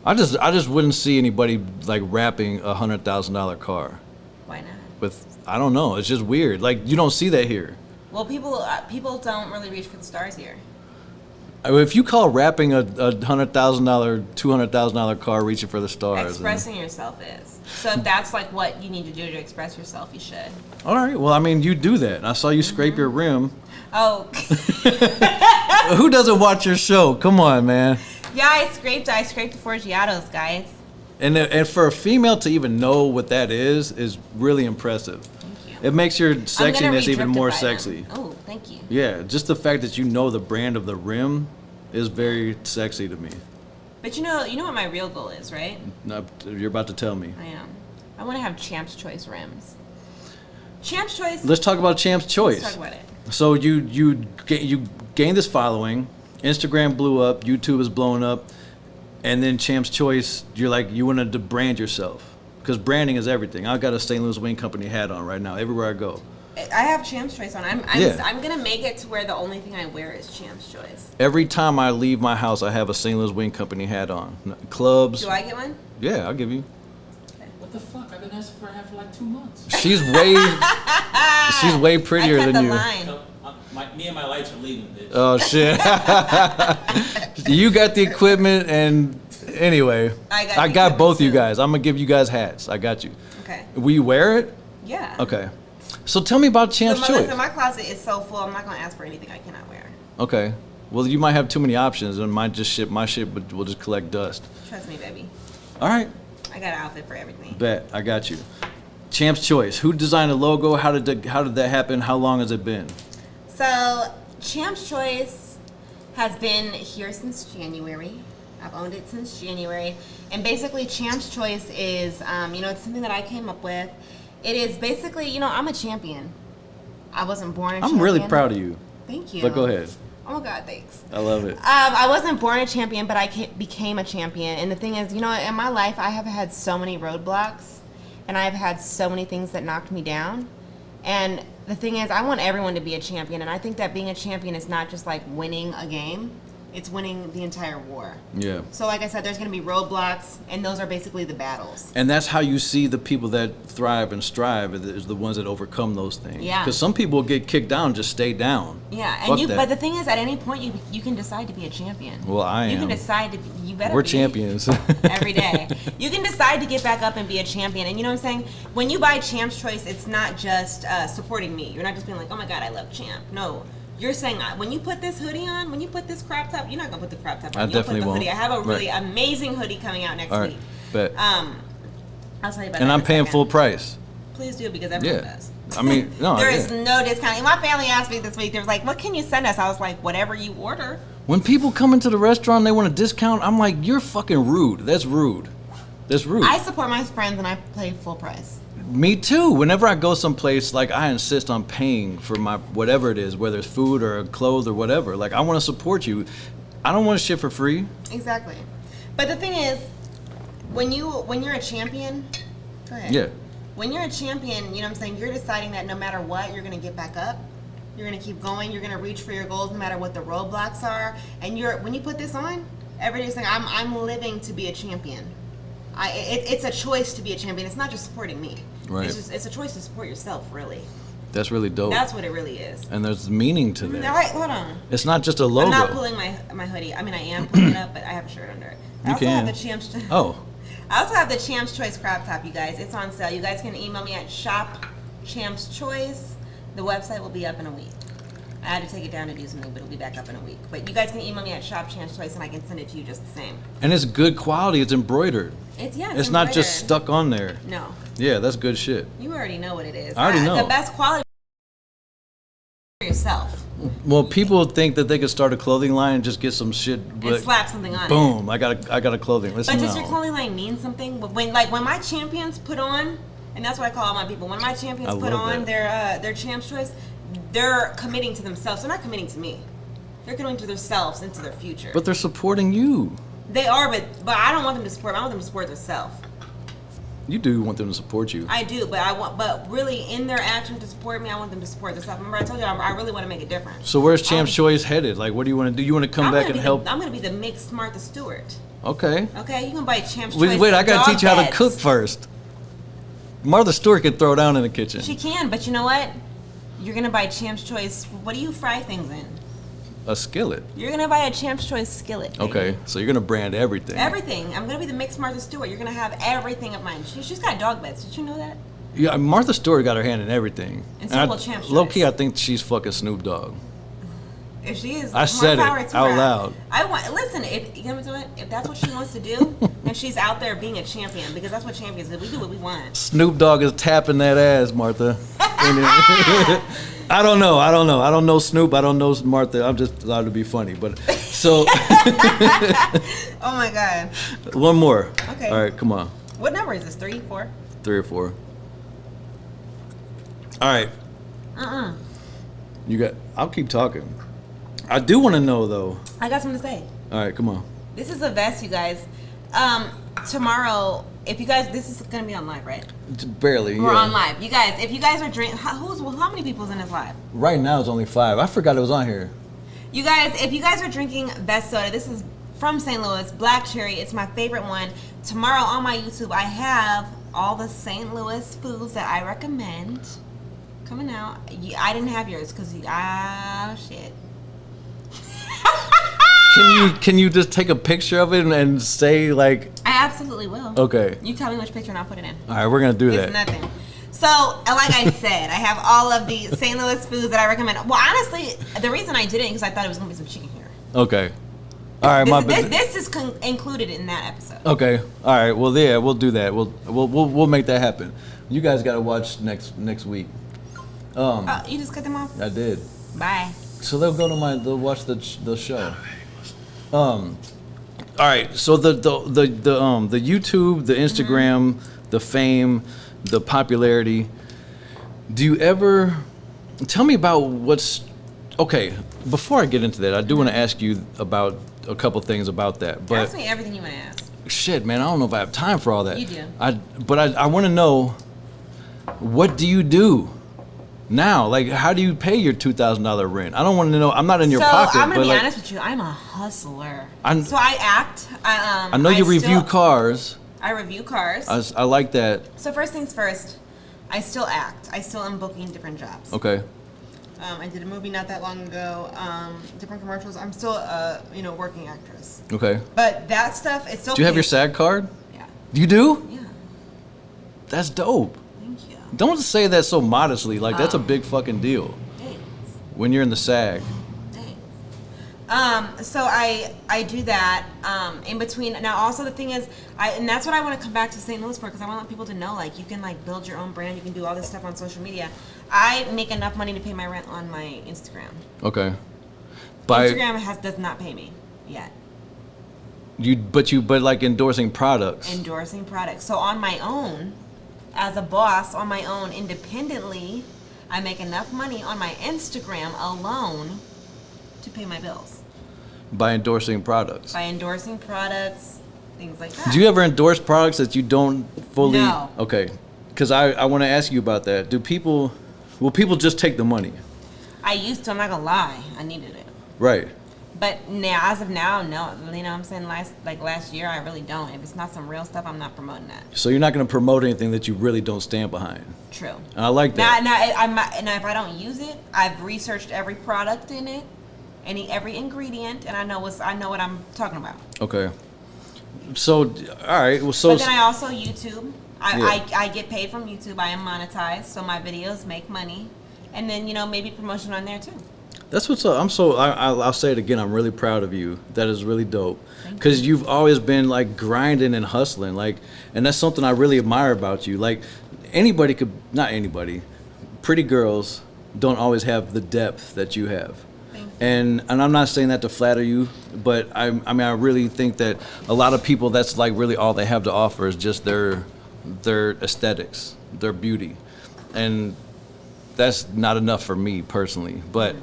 I just wouldn't see anybody like wrapping $100,000 car. Why not? I don't know. It's just weird. Like you don't see that here. Well, people don't really reach for the stars here. If you call wrapping a $100,000, $200,000 car reaching for the stars, Expressing yourself is. So if that's like what you need to do to express yourself, you should. All right. Well, I mean, you do that. I saw you scrape your rim. Oh. Who doesn't watch your show? Come on, man. Yeah, I scraped the Forgiatos, guys. And for a female to even know what that is really impressive. Thank you. It makes your sexiness even more them. sexy. Oh, thank you. Yeah, just the fact that you know the brand of the rim is very sexy to me. But you know what my real goal is, right? No, you're about to tell me. I am. I want to have Champ's Choice rims. Champ's Choice. Let's talk about Champ's Choice. Let's talk about it. So you gained this following. Instagram blew up. YouTube is blowing up. And then Champ's Choice, you wanted to brand yourself. Because branding is everything. I've got a St. Louis Wing Company hat on right now, everywhere I go. I have Champ's Choice on. I'm going to make it to where the only thing I wear is Champ's Choice. Every time I leave my house, I have a St. Way Wing Company hat on. Clubs. Do I get one? Yeah, I'll give you. What the fuck? I've been asking for a hat for like 2 months. She's way prettier than you. Line. So, me and my lights are leaving, bitch. Oh shit. You got the equipment, and anyway, I got both you guys. I'm gonna give you guys hats. I got you. Okay. Will you wear it? Yeah. Okay. So tell me about Champ's Choice. Listen, my closet is so full. I'm not gonna ask for anything I cannot wear. Okay. Well, you might have too many options, and my shit will just collect dust. Trust me, baby. All right. I got an outfit for everything. Bet. I got you. Champ's Choice. Who designed the logo? How did that happen? How long has it been? So, Champ's Choice has been here since January. I've owned it since January. And basically, Champ's Choice is, it's something that I came up with. It is basically, I'm a champion. I wasn't born a champion. I'm really proud of you. Thank you. But go ahead. Oh, my God, thanks. I love it. I wasn't born a champion, but I became a champion. And the thing is, in my life, I have had so many roadblocks. And I've had so many things that knocked me down. And the thing is, I want everyone to be a champion. And I think that being a champion is not just like winning a game. It's winning the entire war. Yeah. So like I said, there's going to be roadblocks, and those are basically the battles. And that's how you see the people that thrive and strive is the ones that overcome those things. Yeah. Because some people get kicked down, just stay down. Yeah, Fuck and that. but the thing is, at any point, you can decide to be a champion. Well, I am. You can decide to. You better. We're be champions. every day. You can decide to get back up and be a champion. And you know what I'm saying? When you buy Champ's Choice, it's not just supporting me. You're not just being like, oh my God, I love Champ. No. You're saying when you put this hoodie on, when you put this crop top, you're not gonna put the crop top on. I You'll definitely put the won't. hoodie. I have a really amazing hoodie coming out next All right. week. Bet. I'll tell you about that. And I'm in a paying second. full price. Please do, because everyone Yeah. does. I mean, no. There yeah. is no discount. My family asked me this week. They was like, "What can you send us?" I was like, "Whatever you order." When people come into the restaurant and they want a discount, I'm like, you're fucking rude. That's rude. That's rude. I support my friends and I pay full price. Me too. Whenever I go someplace, like I insist on paying for my whatever it is, whether it's food or clothes or whatever. Like I want to support you. I don't want shit for free. Exactly. But the thing is, when you're a champion, go ahead. Yeah. When you're a champion, you know what I'm saying, you're deciding that no matter what, you're gonna get back up. You're gonna keep going. You're gonna reach for your goals no matter what the roadblocks are. And when you put this on, every day saying, I'm living to be a champion. It's a choice to be a champion. It's not just supporting me. Right. It's a choice to support yourself, really. That's really dope. That's what it really is. And there's meaning to All that. right, hold on. It's not just a logo. I'm not pulling my hoodie. I mean, I am pulling it up, but I have a shirt under it. I You also can. have the Champ's. Oh. I also have the Champ's Choice crop top, you guys. It's on sale. You guys can email me at shopchampschoice. The website will be up in a week. I had to take it down to do something, but it'll be back up in a week. But you guys can email me at shopchampschoice, and I can send it to you just the same. And it's good quality. It's embroidered. It's It's not just embroidered. stuck on there. No, Yeah, that's good shit. you already know what it is. I already know. The best quality. Well, people think that they could start a clothing line and just get some shit. And slap something on it. Boom! I got a clothing. Listen, But does your clothing line mean something? When my champions put on, and that's what I call all my people. When my champions put on their champ's choice, they're committing to themselves. They're not committing to me. They're committing to themselves and to their future. But they're supporting you. They are, but I don't want them to support. I want them to support themselves. You do want them to support you. I do, but really in their action to support me, I want them to support themselves. Remember, I told you I really want to make a difference. So where's Champ's Choice headed? Like, what do you want to do? You want to come back and help? I'm going to be the mixed Martha Stewart. Okay. Okay, you can buy Champ's Choice. Wait, I got to dog teach you how to beds. cook first. Martha Stewart can throw down in the kitchen. She can, but you know what? You're going to buy Champ's Choice. What do you fry things in? A skillet. You're going to buy a Champ's Choice skillet. Baby. Okay, so you're going to brand everything. Everything. I'm going to be the mixed Martha Stewart. You're going to have everything of mine. She's got dog beds. Did you know that? Yeah, Martha Stewart got her hand in everything. And so will Champ's Low Choice. key, I think she's fucking Snoop Dogg. If she is, I said more power it to out her. loud. Listen. If you know what I'm saying, if that's what she wants to do, then she's out there being a champion because that's what champions do. We do what we want. Snoop Dogg is tapping that ass, Martha. I don't know. I don't know Snoop. I don't know Martha. I'm just thought it'd be funny. But so. Oh my God. One more. Okay. All right, come on. What number is this? 3, 4? 3 or 4. All right. You got. I'll keep talking. I do want to know though. I got something to say. All right, come on. This is a vest, you guys. Tomorrow, if you guys, this is gonna be on live, right? Barely. We're yeah. on live. You guys, if you guys are drinking, how many people's in this live? Right now it's only 5. I forgot it was on here. You guys, if you guys are drinking Best Soda, this is from St. Louis, Black Cherry. It's my favorite one. Tomorrow on my YouTube, I have all the St. Louis foods that I recommend coming out. I didn't have yours because shit. Can you just take a picture of it and say like? I absolutely will. Okay. You tell me which picture and I'll put it in. All right, we're gonna do It's that. nothing. So, like I said, I have all of the St. Louis foods that I recommend. Well, honestly, the reason I did it because I thought it was gonna be some chicken here. Okay. All right, This is included in that episode. Okay. All right. Well, yeah, we'll do that. We'll make that happen. You guys got to watch next week. You just cut them off? I did. Bye. So they'll watch the show. All right. So the YouTube, the Instagram, the fame, the popularity. Do you ever tell me about what's okay? Before I get into that, I do want to ask you about a couple things about that. But ask me everything you want to ask. shit, man, I don't know if I have time for all that. You do. I want to know, what do you do now? Like, how do you pay your $2,000 rent? I don't want to know. I'm not in your pocket. So I'm gonna be like, honest with you. I'm a hustler. I'm- So I act. I know you review cars. I review cars. I like that. So first things first, I still act. I still am booking different jobs. Okay. I did a movie not that long ago. Different commercials. I'm still a working actress. Okay. But that stuff, it's still. Do you have your SAG card? Yeah. You do? Yeah. That's dope. Thank you. Don't say that so modestly. Like, that's a big fucking deal Thanks. when you're in the SAG. So I do that in between. Now also the thing is, and that's what I want to come back to St. Louis for, because I want people to know, like, you can like build your own brand, you can do all this stuff on social media. I make enough money to pay my rent on my Instagram. Okay. Instagram does not pay me yet. But like endorsing products. Endorsing products. So on my own, as a boss, on my own, independently, I make enough money on my Instagram alone to pay my bills. By endorsing products. By endorsing products, things like that. Do you ever endorse products that you don't fully? No. Okay. Because I want to ask you about that. Will people just take the money? I used to, I'm not gonna lie, I needed it. Right. But now, as of now, no. You know what I'm saying? Last year, I really don't. If it's not some real stuff, I'm not promoting that. So you're not going to promote anything that you really don't stand behind. True. And I like that. Now, if I don't use it, I've researched every product in it, every ingredient, and I know what I'm talking about. Okay. So, all right. Well, so. But then I also YouTube. Yeah. I get paid from YouTube. I am monetized, so my videos make money, and then maybe promotion on there too. That's what's up. I'll say it again. I'm really proud of you. That is really dope. Because you've always been like grinding and hustling, and that's something I really admire about you. Like, not anybody, pretty girls don't always have the depth that you have. And I'm not saying that to flatter you, but I mean I really think that a lot of people, that's like really all they have to offer is just their aesthetics, their beauty, and that's not enough for me personally. But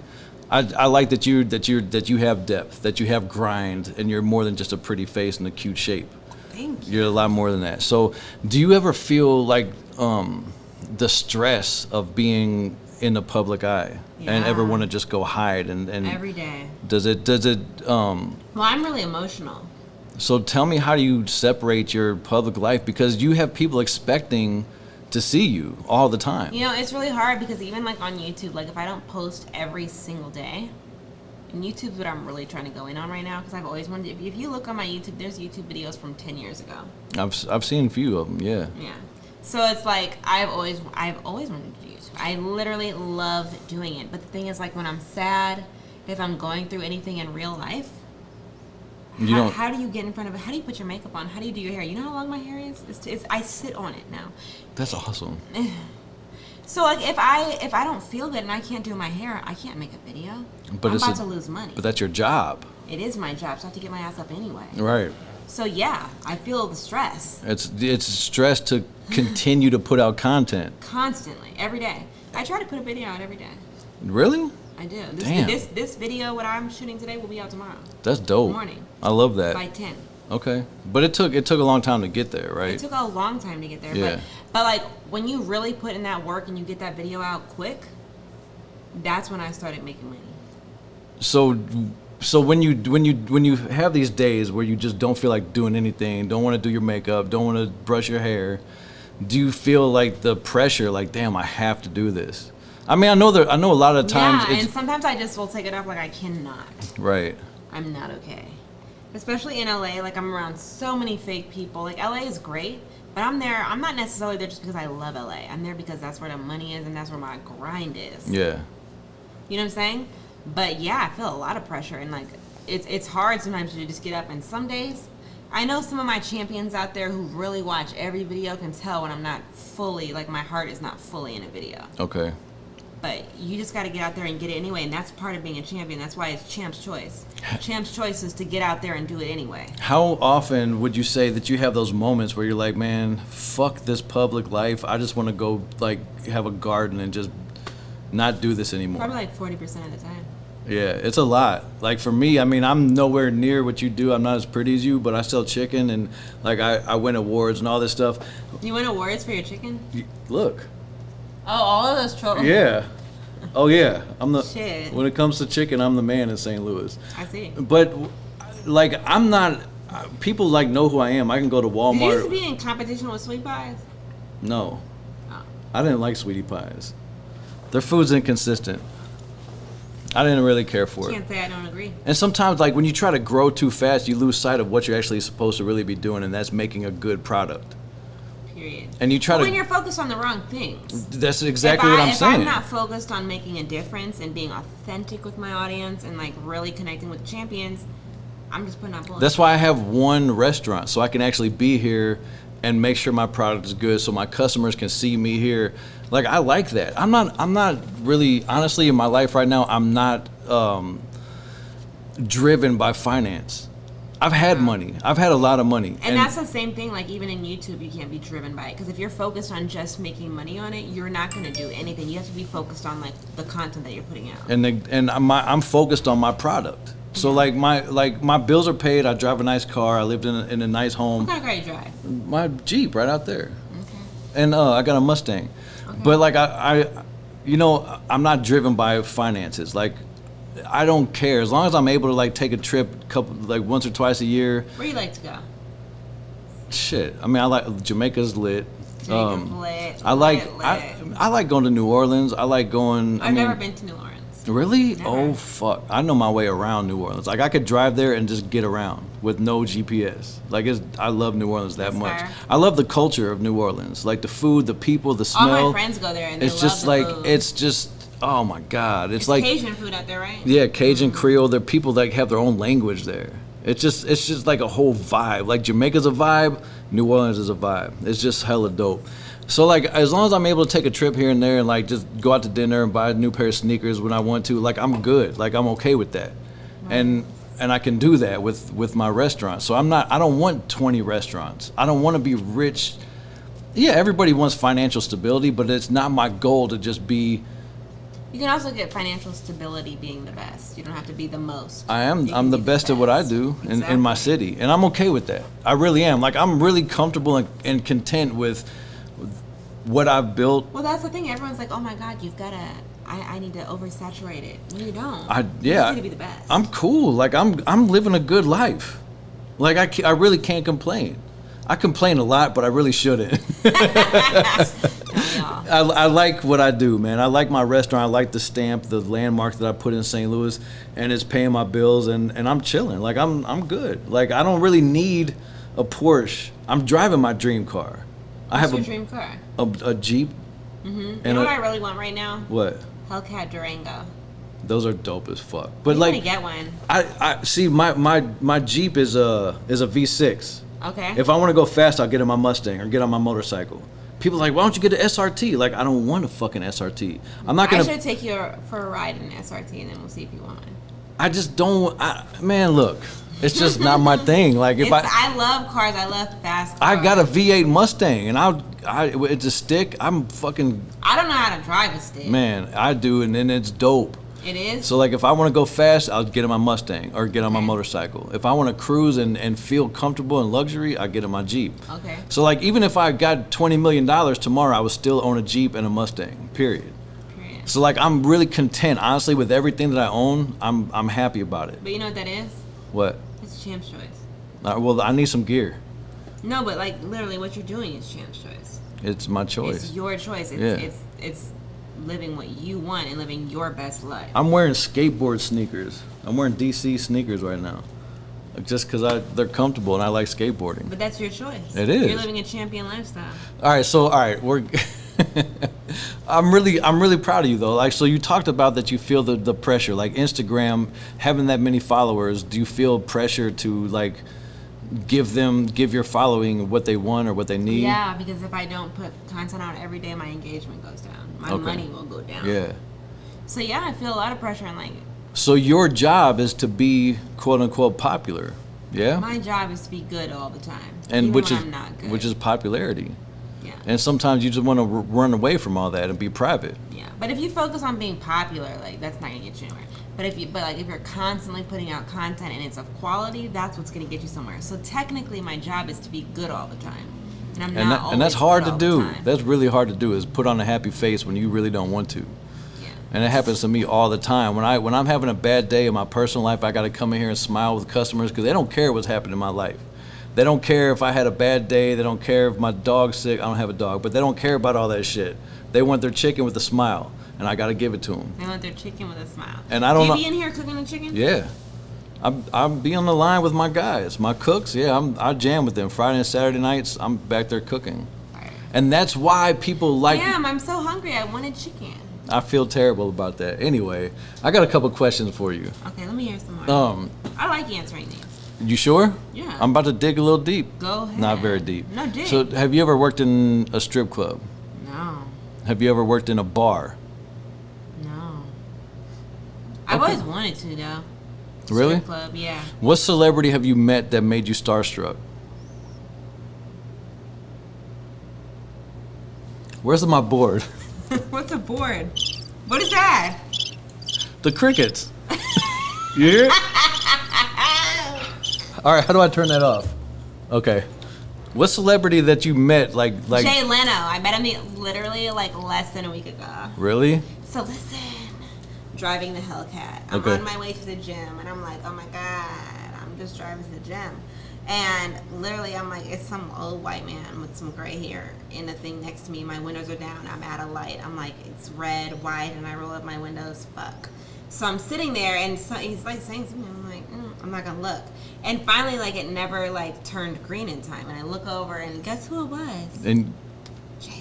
I like that you have depth, that you have grind, and you're more than just a pretty face and a cute shape. Thank you. You're a lot more than that. So, do you ever feel like the stress of being in the public eye and ever want to just go hide and Every day. Does it Well, I'm really emotional. So tell me, how do you separate your public life, because you have people expecting to see you all the time? You know, it's really hard because even like on YouTube, like if I don't post every single day, and YouTube's what I'm really trying to go in on right now, because I've always wanted. If you look on my YouTube, there's YouTube videos from 10 years ago. I've seen a few of them. Yeah. Yeah. So it's like I've always wanted to do YouTube. I literally love doing it. But the thing is, like when I'm sad, if I'm going through anything in real life, how do you get in front of it? How do you put your makeup on? How do you do your hair? You know how long my hair is? I sit on it now. That's awesome. So like if I don't feel good and I can't do my hair, I can't make a video. But I'm about to lose money. But that's your job. It is my job, so I have to get my ass up anyway. Right. So yeah, I feel the stress. It's stress to continue to put out content. Constantly, every day. I try to put a video out every day. Really? I do. Damn. This video, what I'm shooting today, will be out tomorrow. That's dope. Morning. I love that. By 10. Okay. But it took a long time to get there, right? It took a long time to get there. Yeah. But like when you really put in that work and you get that video out quick, that's when I started making money. So when you have these days where you just don't feel like doing anything, don't want to do your makeup, don't want to brush your hair, do you feel like the pressure, like, damn, I have to do this? I mean, I know a lot of times. Yeah, and sometimes I just will take it off like I cannot. Right. I'm not okay. Especially in LA, like I'm around so many fake people. Like LA is great, but I'm not necessarily there just because I love LA. I'm there because that's where the money is and that's where my grind is. Yeah. You know what I'm saying? But yeah, I feel a lot of pressure and like it's hard sometimes to just get up, and some days I know some of my champions out there who really watch every video can tell when I'm not fully, like my heart is not fully in a video. Okay. But you just got to get out there and get it anyway, and that's part of being a champion. That's why it's champ's choice. Champ's choice is to get out there and do it anyway. How often would you say that you have those moments where you're like, man, fuck this public life, I just want to go like have a garden and just not do this anymore? Probably like 40% of the time. Yeah, it's a lot. Like for me, I mean, I'm nowhere near what you do. I'm not as pretty as you, but I sell chicken, and like I win awards and all this stuff. You win awards for your chicken? Look. Oh, all of those trolls. Yeah. Oh yeah. I'm the. Shit. When it comes to chicken, I'm the man in St. Louis. I see. But like, I'm not. People like know who I am. I can go to Walmart. Did you used to be in competition with sweet pies? No. Oh. I didn't like sweetie pies. Their food's inconsistent. I didn't really care for it. Can't say I don't agree. And sometimes, like, when you try to grow too fast, you lose sight of what you're actually supposed to really be doing, and that's making a good product. Period. And you try to. When you're focused on the wrong things. That's exactly what I'm saying. If I'm not focused on making a difference and being authentic with my audience and like really connecting with champions, I'm just putting out bullshit. That's why I have one restaurant, so I can actually be here and make sure my product is good, so my customers can see me here. Like, I like that. I'm not really, honestly, in my life right now, I'm not driven by finance. I've had money. I've had a lot of money. And that's the same thing, like even in YouTube, you can't be driven by it. Because if you're focused on just making money on it, you're not going to do anything. You have to be focused on like the content that you're putting out. And I'm focused on my product. So like my bills are paid. I drive a nice car. I lived in a nice home. What kind of car you drive? My Jeep right out there. Okay. And I got a Mustang. Okay. But like I'm not driven by finances. Like, I don't care as long as I'm able to like take a trip once or twice a year. Where you like to go? Shit, I mean, I like Jamaica's lit. Jamaica's lit. I like going to New Orleans. I like going. I've never been to New Orleans. Really? Never. Oh fuck! I know my way around New Orleans. Like, I could drive there and just get around with no GPS. Like, I love New Orleans that much. Fair. I love the culture of New Orleans. Like the food, the people, the smell. All my friends go there and they it's love just the like food. it's just. Oh my God! It's like Cajun food out there, right? Yeah, Cajun Creole. There are people that have their own language there. It's just like a whole vibe. Like Jamaica's a vibe, New Orleans is a vibe. It's just hella dope. So like, as long as I'm able to take a trip here and there and like just go out to dinner and buy a new pair of sneakers when I want to, like I'm good. Like I'm okay with that, and I can do that with my restaurant. So I don't want 20 restaurants. I don't want to be rich. Yeah, everybody wants financial stability, but it's not my goal to just be. You can also get financial stability being the best. You don't have to be the most. I'm the best at what I do in my city, and I'm okay with that. I really am. Like I'm really comfortable and content with what I've built. Well, that's the thing. Everyone's like, "Oh my God, you've got to." I need to oversaturate it. No, you don't. You need to be the best. I'm cool. Like I'm living a good life. Like I really can't complain. I complain a lot, but I really shouldn't. I like what I do, man. I like my restaurant. I like the stamp, the landmark that I put in St. Louis, and it's paying my bills, and I'm chilling. Like I'm good. Like I don't really need a Porsche. I'm driving my dream car. What's your dream car? A Jeep. Mm-hmm. You know what I really want right now? What? Hellcat Durango. Those are dope as fuck. But you like, want to get one. I see my Jeep is a V6. Okay. If I want to go fast, I'll get in my Mustang or get on my motorcycle. People are like, why don't you get an SRT? Like, I don't want a fucking SRT. I'm not gonna. I should take you for a ride in an SRT, and then we'll see if you want one. I just don't. Man, look, it's just not my thing. Like, if I love cars. I love fast cars. I got a V8 Mustang, and it's a stick. I'm fucking. I don't know how to drive a stick. Man, I do, and then it's dope. It is? So like if I want to go fast, I'll get in my Mustang or get on my motorcycle. If I want to cruise and feel comfortable in luxury, I get in my Jeep. Okay. So like even if I got $20 million tomorrow, I would still own a Jeep and a Mustang, period. So like I'm really content, honestly, with everything that I own. I'm happy about it. But you know what that is? What? It's Champ's choice. Well, I need some gear. No, but like literally what you're doing is Champ's choice. It's my choice. It's your choice. It's living what you want and living your best life. I'm wearing skateboard sneakers. I'm wearing DC sneakers right now, just because they're comfortable and I like skateboarding. But that's your choice. It is. You're living a champion lifestyle. All right, we're. I'm really proud of you though. Like, so you talked about that you feel the pressure, like Instagram having that many followers. Do you feel pressure to like give your following what they want or what they need? Yeah, because if I don't put content out every day, my engagement goes down. My money will go down. Yeah. So yeah, I feel a lot of pressure and like. So your job is to be quote unquote popular, yeah? My job is to be good all the time, and even when I'm not good. Which is popularity. Yeah. And sometimes you just want to run away from all that and be private. Yeah, but if you focus on being popular, like that's not gonna get you anywhere. But if you're constantly putting out content and it's of quality, that's what's gonna get you somewhere. So technically, my job is to be good all the time, and I'm not always and that's hard good to all do. the time. That's really hard to do. Is put on a happy face when you really don't want to. Yeah. And it happens to me all the time. When I'm having a bad day in my personal life, I got to come in here and smile with customers because they don't care what's happening in my life. They don't care if I had a bad day. They don't care if my dog's sick. I don't have a dog, but they don't care about all that shit. They want their chicken with a smile, and I got to give it to them. They want their chicken with a smile. And I don't know. Do you be in here cooking the chicken? Yeah. I'm be on the line with my guys, my cooks. Yeah, I jam with them. Friday and Saturday nights, I'm back there cooking. Right. And that's why people like. Damn, I'm so hungry. I wanted chicken. I feel terrible about that. Anyway, I got a couple questions for you. Okay, let me hear some more. I like answering these. You sure? Yeah. I'm about to dig a little deep. Go ahead. Not very deep. No, dig. So, have you ever worked in a strip club? No. Have you ever worked in a bar? No. I've always wanted to, though. Really? Strip club, yeah. What celebrity have you met that made you starstruck? Where's my board? What's a board? What is that? The crickets. You hear it? All right, how do I turn that off? Okay. What celebrity that you met, like Jay Leno. I met him literally like less than a week ago. Really? So listen, driving the Hellcat. I'm on my way to the gym, and I'm like, oh my God, I'm just driving to the gym. And literally, I'm like, it's some old white man with some gray hair in the thing next to me. My windows are down. I'm at a light. I'm like, it's red, white, and I roll up my windows. Fuck. So I'm sitting there, and so he's like saying something. I'm like, I'm not gonna look. And finally, like it never like turned green in time. And I look over, and guess who it was? And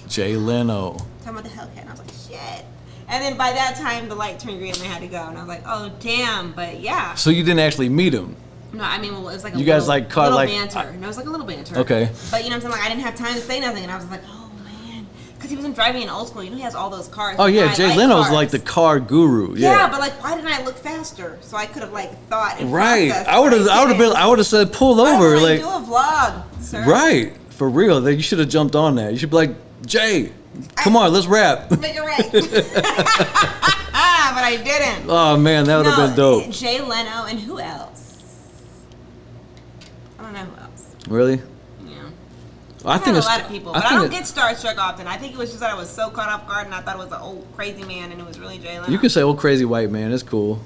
Jay Leno. Talking about the Hellcat, and I was like, shit. And then by that time, the light turned green, and I had to go. And I was like, oh damn. But yeah. So you didn't actually meet him? No, I mean, well, it was like a you guys like caught little like banter. No, it was like a little banter. Okay. But you know what I'm saying? Like I didn't have time to say nothing, and I was like, oh man. Because he wasn't driving in old school. You know he has all those cars. Oh yeah, Jay Leno's cars. like the car guru. Yeah, but like, why didn't I look faster? So I could have like thought. And Right. processed, I would have said pull over. Why Like do a vlog, sir? right, for real. You should have jumped on that. You should be like, Jay, come on, let's rap. Make it right. But I didn't. Oh man, that would have been dope. Jay Leno and who else? I don't know who else. Really? Yeah. I think a it's lot of people, but I don't get starstruck often. I think it was just that I was so caught off guard and I thought it was an old crazy man and it was really Jay Leno. You can say old crazy white man. It's cool.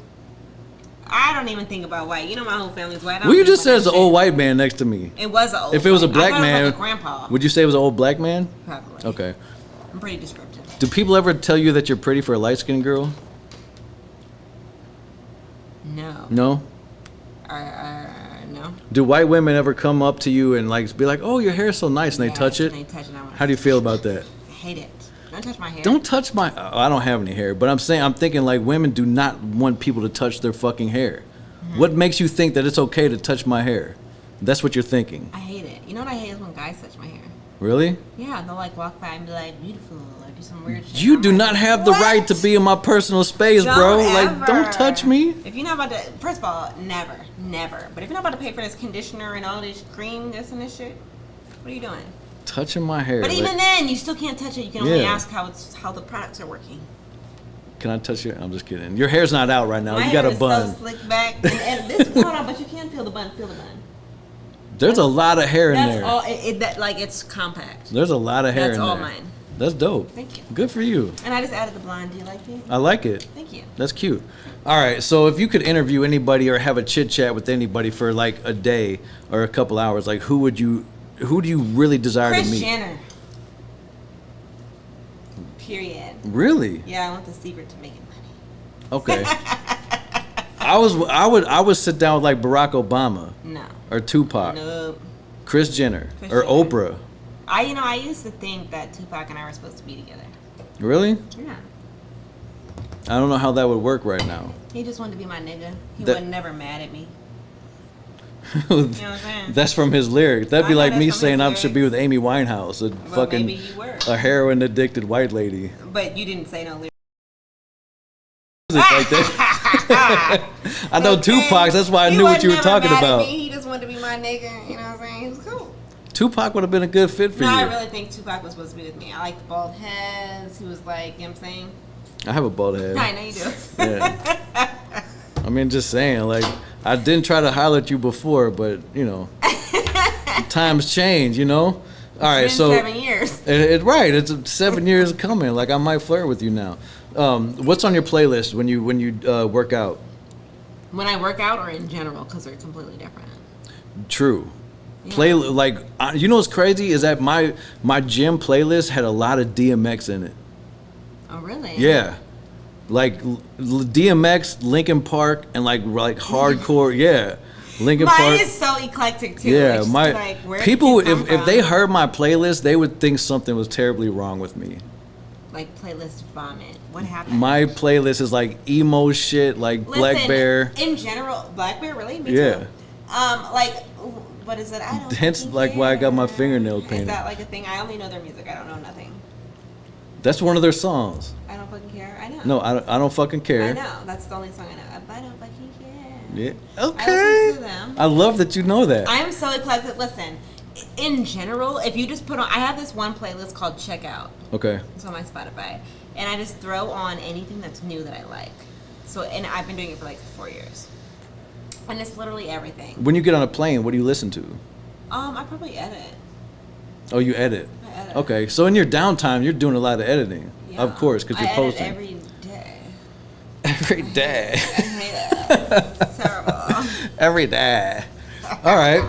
I don't even think about white. You know my whole family's white. Well, you just said it's an old white man next to me. It was an old. If it was a black I thought man, it was like a grandpa. would you say it was an old black man? Probably. Okay. I'm pretty descriptive. Do people ever tell you that you're pretty for a light skinned girl? No. No. No. Do white women ever come up to you and like be like, "Oh, your hair is so nice," and they touch it? They touch it. How do you feel about that? I hate it. Don't touch my hair. Don't touch my. I don't have any hair, but I'm thinking like women do not want people to touch their fucking hair. Mm-hmm. What makes you think that it's okay to touch my hair? That's what you're thinking. I hate it. You know what I hate is when guys touch my hair. Really? Yeah, they'll like walk by and be like, beautiful, or do some weird shit. You I'm do like, not have the right to be in my personal space, bro. Like, don't touch me. If you're not about to, first of all, never. But if you're not about to pay for this conditioner and all this cream, this and this shit, what are you doing? Touching my hair. But even then, you still can't touch it. You can only ask how the products are working. Can I touch your? I'm just kidding. Your hair's not out right now. My You got hair a is bun. so slick back. And this, hold on, but you can feel the bun. Feel the bun. There's a lot of hair in That's there. all. That like it's compact. There's a lot of hair That's in all there. mine. That's dope. Thank you. Good for you. And I just added the blonde. Do you like it? I like it. Thank you. That's cute. All right, so if you could interview anybody or have a chit chat with anybody for like a day or a couple hours, like who do you really desire to meet? Kris Jenner. Period. Really? Yeah, I want the secret to making money. Okay. I would sit down with like Barack Obama. No. Or Tupac. Nope. Kris Jenner. Kris Or Jenner. Oprah. I used to think that Tupac and I were supposed to be together. Really? Yeah. I don't know how that would work right now. He just wanted to be my nigga. He That- was never mad at me. You know what I'm saying? That's from his lyrics. That'd be I know like that's me from saying his I should be lyrics. with Amy Winehouse, a Well, fucking maybe you were. a heroin addicted white lady. But you didn't say no lyrics. Like that. I know Tupac. That's why I He knew what wasn't you were never talking mad at about. me. He just wanted to be my nigga. You know what I'm saying? He was cool. Tupac would have been a good fit for No, you. I really think Tupac was supposed to be with me. I like the bald heads. He was like, you know what I'm saying? I have a bald head. I know you do. Yeah. I mean, just saying, like, I didn't try to holler at you before, but, you know, times change, you know? All right, It's so. been 7 years. Right, it's 7 years coming. Like, I might flirt with you now. What's on your playlist when you work out? When I work out or in general, because they're completely different. True. Yeah. You know what's crazy is that my gym playlist had a lot of DMX in it. Oh, really? Yeah, like DMX, Linkin Park, and like hardcore. Yeah, Linkin Mine Park. is so eclectic too. Yeah, It's my like, where did people. you come If they from? heard my playlist, they would think something was terribly wrong with me. Like playlist vomit. What happened? My playlist is like emo shit, like Black Bear. In general, Black Bear, really? Me Yeah. too. Like, what is it? I don't. Hence, fucking like, why I got my care. fingernails painted. Is that like a thing? I only know their music. I don't know nothing. That's one of their songs. I don't fucking care. I know. No, I don't fucking care. I know. That's the only song I know. I don't fucking care. Yeah. I Okay. listen to them. I love that you know that. I'm so eclectic. Listen, in general, if you just put on, I have this one playlist called Checkout. Okay. It's on my Spotify, and I just throw on anything that's new that I like. So, and I've been doing it for like 4 years, and it's literally everything. When you get on a plane, what do you listen to? I probably edit. Oh, you edit. I edit. Okay, so in your downtime, you're doing a lot of editing. Yeah. Of course, because you're I edit posting. every day. Every day. I hate it. It's terrible. Every day. All right.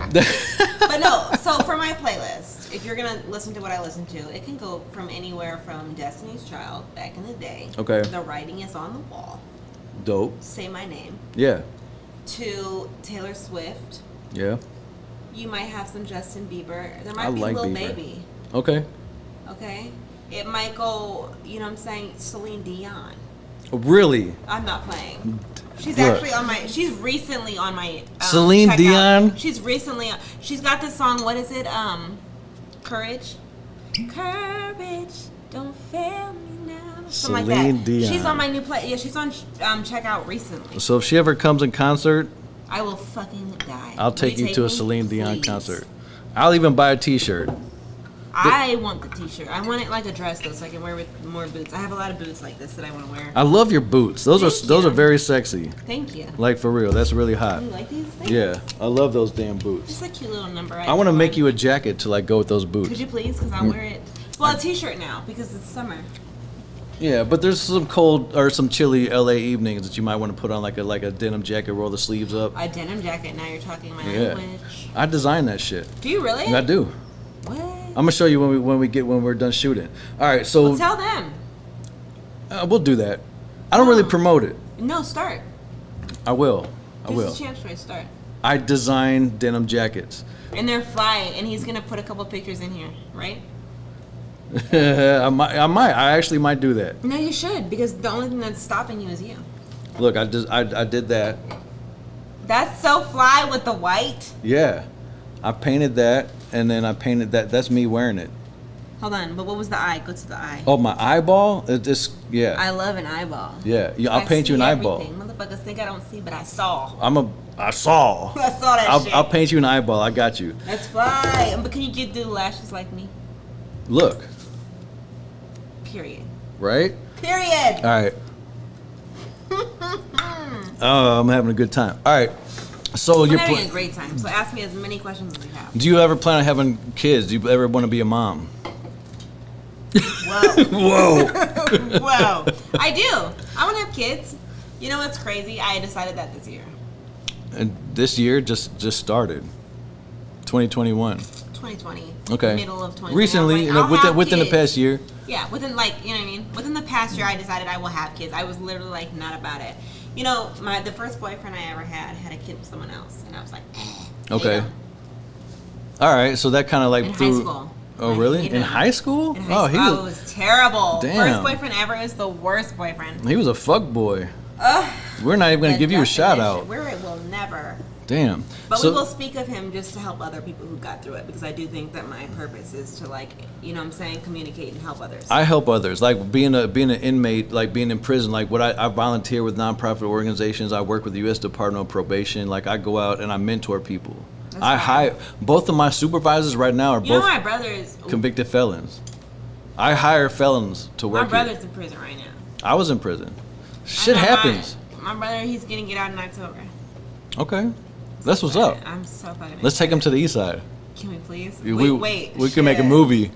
But no, so for my playlist, if you're gonna listen to what I listen to, it can go from anywhere from Destiny's Child back in the day. Okay. The Writing Is on the Wall. Dope. Say My Name. Yeah. To Taylor Swift. Yeah. You might have some Justin Bieber. There might I be like Lil Bieber. Baby. Okay. Okay. It might go, you know what I'm saying, Celine Dion. Really? I'm not playing. She's Look. actually on my. She's recently on my. Celine checkout. Dion? She's recently. She's got this song. What is it? Courage. Courage. Don't fail me now. Something Celine like that. Dion. She's on my new play. Yeah, she's on checkout recently. So if she ever comes in concert, I will fucking die. I'll Will take you to a me? Celine Dion Please. concert. I'll even buy a T-shirt. I want the T-shirt. I want it like a dress though, so I can wear with more boots. I have a lot of boots like this that I want to wear. I love your boots. Those Thank are you. very sexy. Thank you. Like for real, that's really hot. You like these things? Yeah, I love those damn boots. Just a cute little number. I want to make you a jacket to like go with those boots. Could you please? Because I'll wear it. Well, a T-shirt now because it's summer. Yeah, but there's some cold or some chilly LA evenings that you might want to put on like a denim jacket, roll the sleeves up. A denim jacket. Now you're talking my Yeah, language. I designed that shit. Do you really? I do. What? I'm gonna show you when we're done shooting. All right, so Well, tell them. we'll do that. I don't really promote it. No, start. I will. I This will. is Champ's choice. Start. I design denim jackets. And they're fly, and he's gonna put a couple pictures in here, right? I actually might do that. No, you should, because the only thing that's stopping you is you. Look, I did that. That's so fly with the white. Yeah, I painted that, and then I painted that. That's me wearing it. Hold on, but what was the eye? Go to the eye. Oh, my eyeball? Yeah. I love an eyeball. Yeah, I'll paint you an see eyeball. everything. Motherfuckers think I don't see, but I saw. I saw. I saw that shit. I'll paint you an eyeball. I got you. That's fly. But can you do the lashes like me? Look, Period. right? Period. All right. Oh, I'm having a good time. All right. So I'm you're having a great time. So ask me as many questions as you have. Do you ever plan on having kids? Do you ever want to be a mom? Whoa. Whoa. Whoa. I do. I want to have kids. You know what's crazy? I decided that this year. And this year just started. 2021. 2020. Okay. Middle of 2020. Recently, I was like, I'll within the have past kids. year. Yeah, within you know what I mean? Within the past year, I decided I will have kids. I was literally like, not about it. You know, the first boyfriend I ever had a kid with someone else. And I was like, Okay. All right, so that kind of like in high threw. school. Oh, I really? hated In him. high school? In high school. Oh, It was terrible. Damn. First boyfriend ever is the worst boyfriend. he was a fuck boy. We're not even gonna The give you a shout definition. out. Where it will never. Damn. But So- we will speak of him just to help other people who got through it, because I do think that my purpose is to, like, you know what I'm saying, communicate and help others. I help others, like being an inmate, like being in prison. Like what I volunteer with nonprofit organizations. I work with the U.S. Department of Probation. Like I go out and I mentor people. That's I fine. hire both of my supervisors right now are You know both my brother is. convicted felons. I hire felons to My work here. brother's in prison right now. I was in prison. I Shit know happens. My brother, he's gonna get out in October. Okay, that's what's up. I'm so fucking. Let's take him to the east side. Can we please? We can make a shit. movie.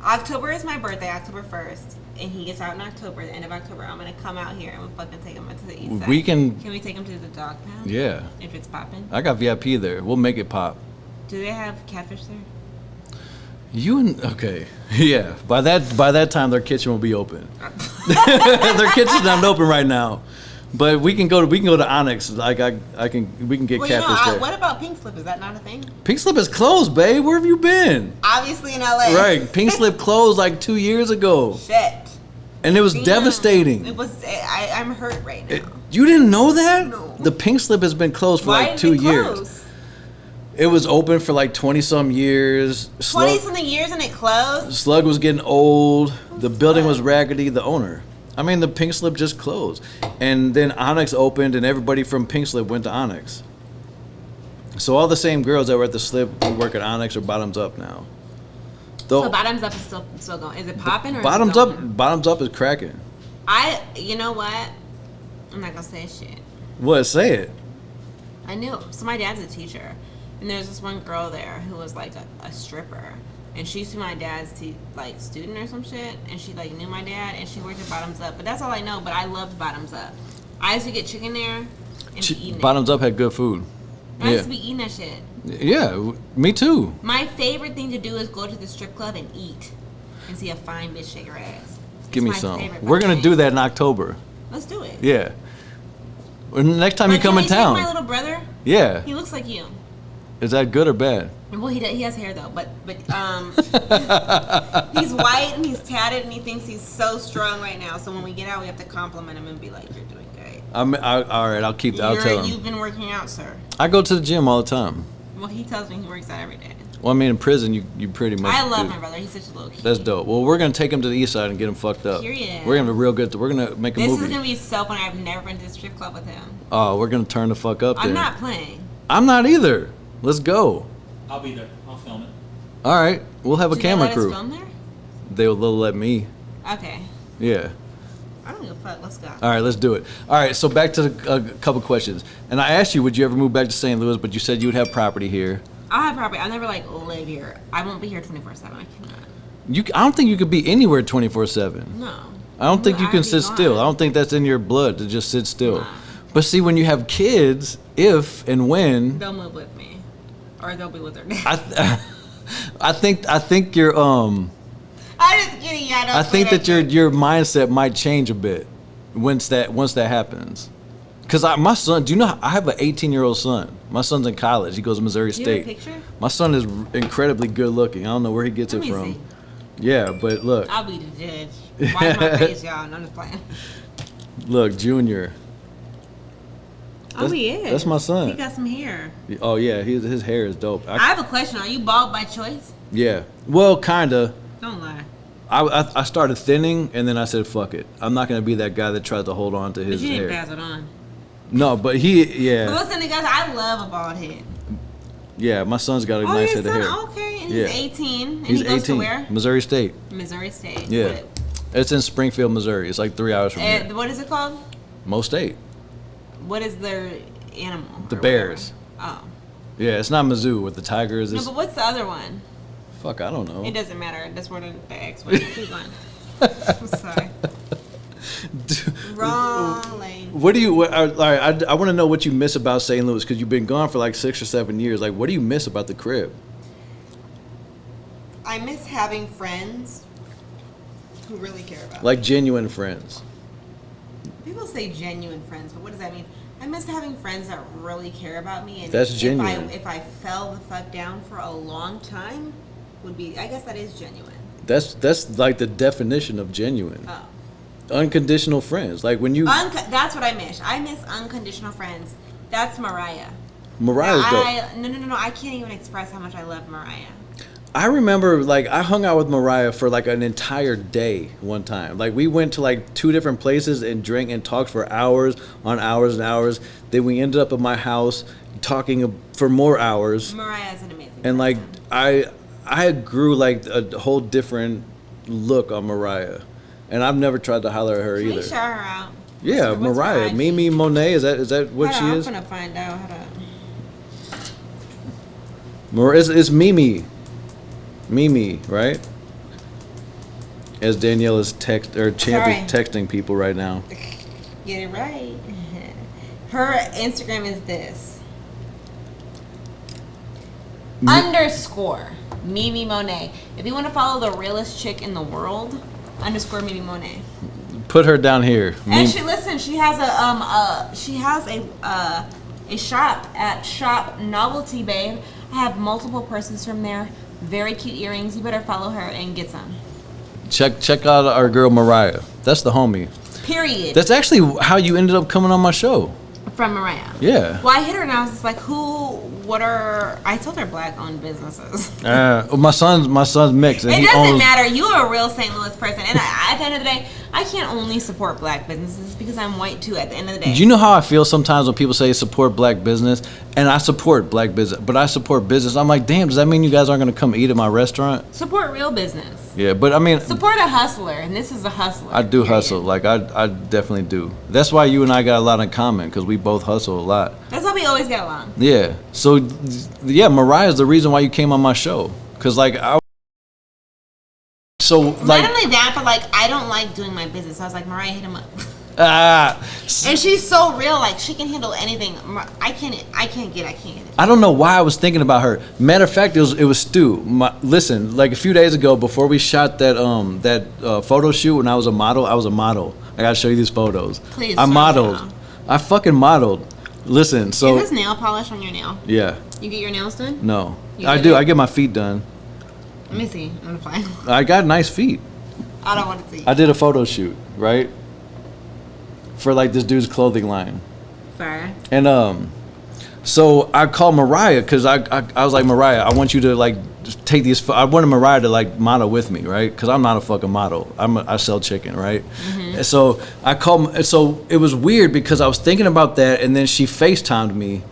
October is my birthday, October 1st, and he gets out in October, the end of October. I'm gonna come out here and we'll fucking take him to the east side. We can. Can we take him to the dog pound? Yeah, If it's popping. I got VIP there. We'll make it pop. Do they have catfish there? You and okay, yeah. By that time, their kitchen will be open. Their kitchen's not open right now, but we can go to Onyx. Like we can get Well, catfish there. what about Pink Slip? Is that not a thing? Pink Slip is closed, babe. Where have you been? Obviously in LA. Right, Pink Slip closed like 2 years ago, Shit. and it was Damn. devastating. It was. I'm hurt right now. You didn't know that? No. The Pink Slip has been closed for Why like did 2 it years. close? It was open for like 20-some years. 20-something years and it closed? Slug was getting old. The building was raggedy. The owner. I mean, the Pink Slip just closed. And then Onyx opened, and everybody from Pink Slip went to Onyx. So all the same girls that were at the Slip who work at Onyx are bottoms up now. So Bottoms Up is still going. Is it popping or Bottoms is it going? Bottoms up is cracking. You know what? I'm not gonna say shit. What? Say it. I knew. So my dad's a teacher, and there's this one girl there who was like a stripper, and she used to be my dad's student or some shit, and she like knew my dad, and she worked at Bottoms Up. But that's all I know. But I loved Bottoms Up. I used to get chicken there and be eating Bottoms up had good food. it. I used to be eating that shit. Yeah, me too. My favorite thing to do is go to the strip club and eat, and see a fine bitch shake her ass. Give me It's my some. favorite We're gonna fucking do thing. that in October. Let's do it. Yeah. Well, next time you But come can in we take town. my little brother? Yeah. He looks like you. Is that good or bad? Well, he has hair though, but he's white and he's tatted and he thinks he's so strong right now. So when we get out, we have to compliment him and be like, "You're doing great. All right, I'll tell him. You've been working out, sir." I go to the gym all the time. Well, he tells me he works out every day. Well, I mean, in prison, you pretty much. I love my brother. He's such a little kid. That's dope. Well, we're gonna take him to the east side and get him fucked up. Period. We're gonna be real good. We're gonna make a movie. This is gonna be so funny. I've never been to a strip club with him. Oh, we're gonna turn the fuck up. I'm there. not playing. I'm not either. Let's go. I'll be there. I'll film it. All right, we'll have a Do camera they let crew. us film there? They'll let me. Okay. Yeah. I don't give a fuck. Let's go. All right, let's do it. All right, so back to a couple questions. And I asked you, would you ever move back to St. Louis? But you said you would have property here. I'll have property. I'll never live here. I won't be here 24/7. I cannot. I don't think you could be anywhere 24/7. No. I don't think you I'd can be sit gone. still. I don't think that's in your blood to just sit still. Nah. But see, when you have kids, if and when, They'll move with me, or they'll be with their dad. I think your I'm just kidding. Yeah, I think that your mindset might change a bit once that happens. Cause my son, do you know I have an 18-year-old son? My son's in college. He goes to Missouri Do you have a State. picture? My son is incredibly good looking. I don't know where he gets Let it me from. see. Yeah, but look, I'll be the judge. Why my face, y'all? And I'm just playing. look, Junior. Oh, he is. That's my son. He got some hair. Oh yeah, his hair is dope. I have a question. Are you bald by choice? Yeah, well, kinda. Don't lie. I started thinning, and then I said, "Fuck it, I'm not gonna be that guy that tries to hold on to But his you didn't hair." pass it on. No, but But yeah, listen, guys, I love a bald head. yeah. My son's got a Oh, nice your head of son, hair. okay. And Yeah. he's 18. And He's he goes 18. to where? Missouri State. Missouri State. Yeah, it's in Springfield, Missouri. It's like 3 hours from here. What is it called? Mo State. What is their animal? The or Bears. whatever? Oh. Yeah, it's not Mizzou with the Tigers. No, It's, but what's the other one? fuck, I don't know. It doesn't matter. That's where the X was. Keep going. I'm sorry. Wrong lane. What do you? All right, I want to know what you miss about St. Louis because you've been gone for like 6 or 7 years. Like, what do you miss about the crib? I miss having friends who really care about me. Like genuine friends. People say genuine friends, but what does that mean? I miss having friends that really care about me. And That's genuine. If I fell the fuck down for a long time, I guess that is genuine. That's like the definition of genuine. Oh. Unconditional friends. Like when you That's what I miss. I miss unconditional friends. That's Mariah. Mariah's dope. No. I can't even express how much I love Mariah. I remember like I hung out with Mariah for like an entire day one time. Like we went to like 2 different places and drank and talked for hours on hours and hours. Then we ended up at my house talking for more hours. Mariah is an amazing And like person. I grew like a whole different look on Mariah. And I've never tried to holler at her Can either. we shout her out? Yeah, What's her Mariah. IG? Mimi Monet, is that what she Hold on, is? I'm gonna find out. Hold on. It's Mimi. Mimi, right? As Danielle is Champ is texting people right now. Get it right. Her Instagram is this. Underscore Mimi Monet. If you want to follow the realest chick in the world, underscore Mimi Monet. Put her down here. And she has a shop at Shop Novelty Babe. I have multiple purses from there. Very cute earrings. You better follow her and get some. Check out our girl Mariah. That's the homie. Period. That's actually how you ended up coming on my show. From Mariah. Yeah. Well, I hit her and I was just like, I told her black-owned businesses. My son's mixed. And It he doesn't owns, matter. You're a real St. Louis person. And at the end of the day, I can't only support black businesses because I'm white too at the end of the day. Do you know how I feel sometimes when people say support black business? And I support black business, but I support business. I'm like, damn, does that mean you guys aren't going to come eat at my restaurant? Support real business. Yeah, but I mean, Support a hustler, and this is a hustler. I do period. hustle. Like, I definitely do. That's why you and I got a lot in common, because we both hustle a lot. That's why we always get along. Yeah. So, yeah, Mariah's the reason why you came on my show. Because, like, Not only that, but like I don't like doing my business. So I was like, Mariah, hit him up. And she's so real. Like she can handle anything. I can't get it. I don't know why I was thinking about her. Matter of fact, it was Stu. Listen, like a few days ago, before we shot that photo shoot when I was a model. I gotta show you these photos. Please. I show me modeled. now. I fucking modeled. Listen, so Is this nail polish on your nail? yeah, You get your nails done? no, You I did do. it? I get my feet done. Let me see. I'm gonna find. I got nice feet. I don't want to see. I did a photo shoot, right? For like this dude's clothing line. Sorry. And So I called Mariah because I was like, Mariah, I want you to like take these. I wanted Mariah to like model with me, right? Because I'm not a fucking model. I sell chicken, right? And so I called. And so it was weird because I was thinking about that, and then she FaceTimed me,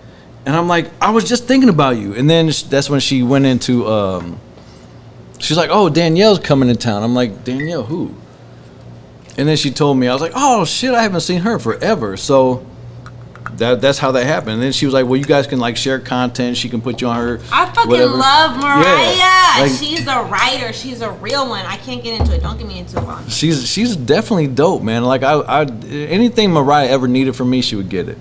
and I'm like, I was just thinking about you. And then that's when she went into. She's like, oh, Danielle's coming to town. I'm like, Danielle, who? And then she told me, I was like, oh shit, I haven't seen her forever. So that's how that happened. And then she was like, well, you guys can like share content. She can put you on her. I fucking whatever. love Mariah. Yeah, like, She's a writer. She's a real one. I can't get into it. Don't get me into it. She's definitely dope, man. Like I anything Mariah ever needed from me, she would get it.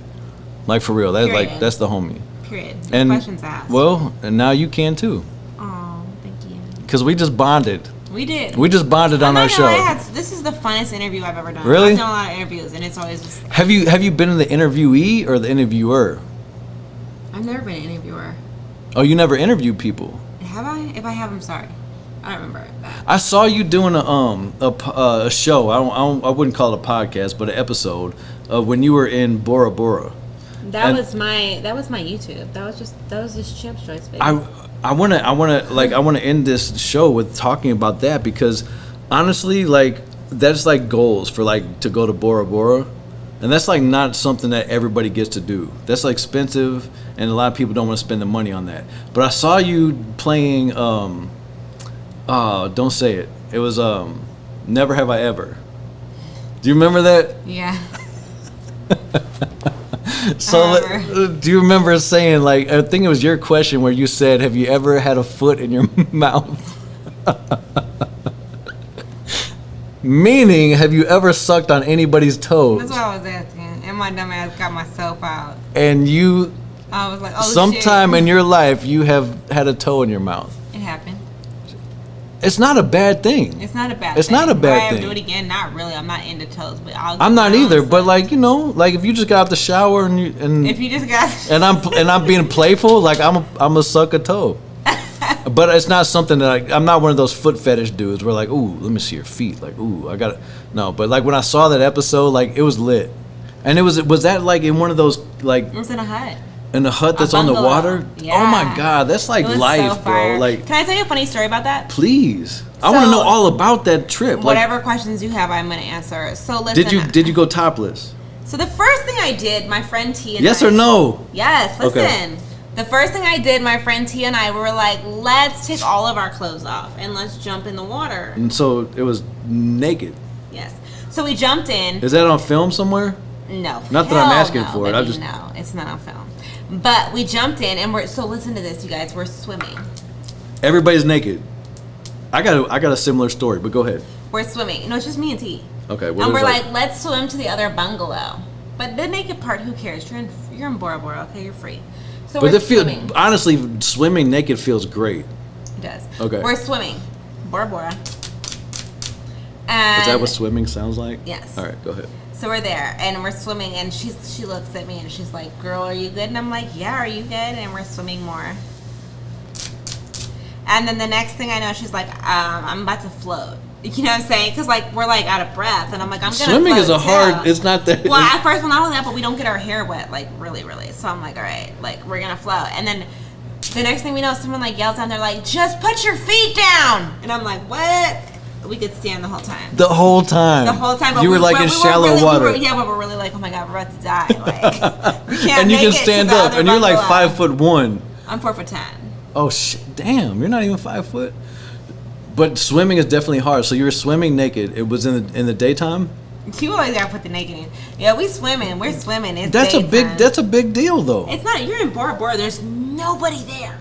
Like for real. That's Period. like that's the homie. Period. And Questions asked. well, and now you can too. Oh, thank you. Cause we just bonded. We did. We just bonded on our show. This is the funnest interview I've ever done. Really? I've done a lot of interviews, and it's always just. Have you been the interviewee or the interviewer? I've never been an interviewer. Oh, you never interviewed people. Have I? If I have, I'm sorry. I don't remember that. I saw you doing a show. I wouldn't call it a podcast, but an episode when you were in Bora Bora. That was my YouTube. That was just Champ's Choice, baby. I wanna end this show with talking about that because honestly, like that's like goals for like to go to Bora Bora, and that's like not something that everybody gets to do. That's like expensive, and a lot of people don't want to spend the money on that. But I saw you playing. Don't say it. It was Never Have I Ever. Do you remember that? Yeah. So do you remember saying, like, I think it was your question where you said, have you ever had a foot in your mouth? Meaning, have you ever sucked on anybody's toes? That's what I was asking. And my dumb ass got myself out. And you, I was like, oh, sometime shit. in your life, you have had a toe in your mouth. It happened. It's not a bad thing. It's not a bad It's thing. not a bad Would I thing. do it again? Not really. I'm not into toes, but I'm not either, but like, you know, like if you just got out the shower and if you just got and I'm being playful, like I'm a suck a toe. But it's not something that I'm not one of those foot fetish dudes where like, ooh, let me see your feet. Like, ooh, I got it. No, but like when I saw that episode, like it was lit. And was that like in one of those like it was in a hut. In the hut that's on the water? Yeah. Oh my God, that's like life, so bro. Like, can I tell you a funny story about that? Please. I want to know all about that trip. Whatever questions you have, I'm gonna answer. So listen. Did you go topless? So the first thing I did, my friend T and yes I, or no? Yes, listen. Okay. The first thing I did, my friend T and I were like, let's take all of our clothes off and let's jump in the water. And so it was naked. Yes. So we jumped in. Is that on film somewhere? No. Not that I'm asking for it. Baby, I just no, it's not on film. But we jumped in and so listen to this, you guys. We're swimming. Everybody's naked. I got a similar story, but go ahead. We're swimming. No, it's just me and T. Okay. And we're like, let's swim to the other bungalow. But the naked part, who cares? You're in Bora Bora, okay? You're free. So but we're swimming. Honestly, swimming naked feels great. It does. Okay. We're swimming. Bora Bora. And Is that what swimming sounds like? Yes. All right, go ahead. So we're there, and we're swimming, and she looks at me, and she's like, girl, are you good? And I'm like, yeah, are you good? And we're swimming more. And then the next thing I know, she's like, I'm about to float. You know what I'm saying? Because, like, we're, like, out of breath, and I'm like, I'm going to Swimming float is a hard, too. it's not that. Well, at first, well, not only that, but we don't get our hair wet, like, really, really. So I'm like, all right, like, we're going to float. And then the next thing we know, someone, like, yells down, they're like, just put your feet down. And I'm like, what? We could stand the whole time. The whole time. The whole time. But you were like in shallow water. But we're really like, oh my God, we're about to die. Like, we can't and you make can it stand to the up, other and you're like bungalow. 5'1". I'm 4'10". Oh shit! Damn, you're not even 5 foot. But swimming is definitely hard. So you were swimming naked. It was in the daytime. You always gotta put the naked in. Yeah, we swimming. We're swimming. It's That's daytime. That's a big deal though. It's not. You're in Bora Bora. There's nobody there.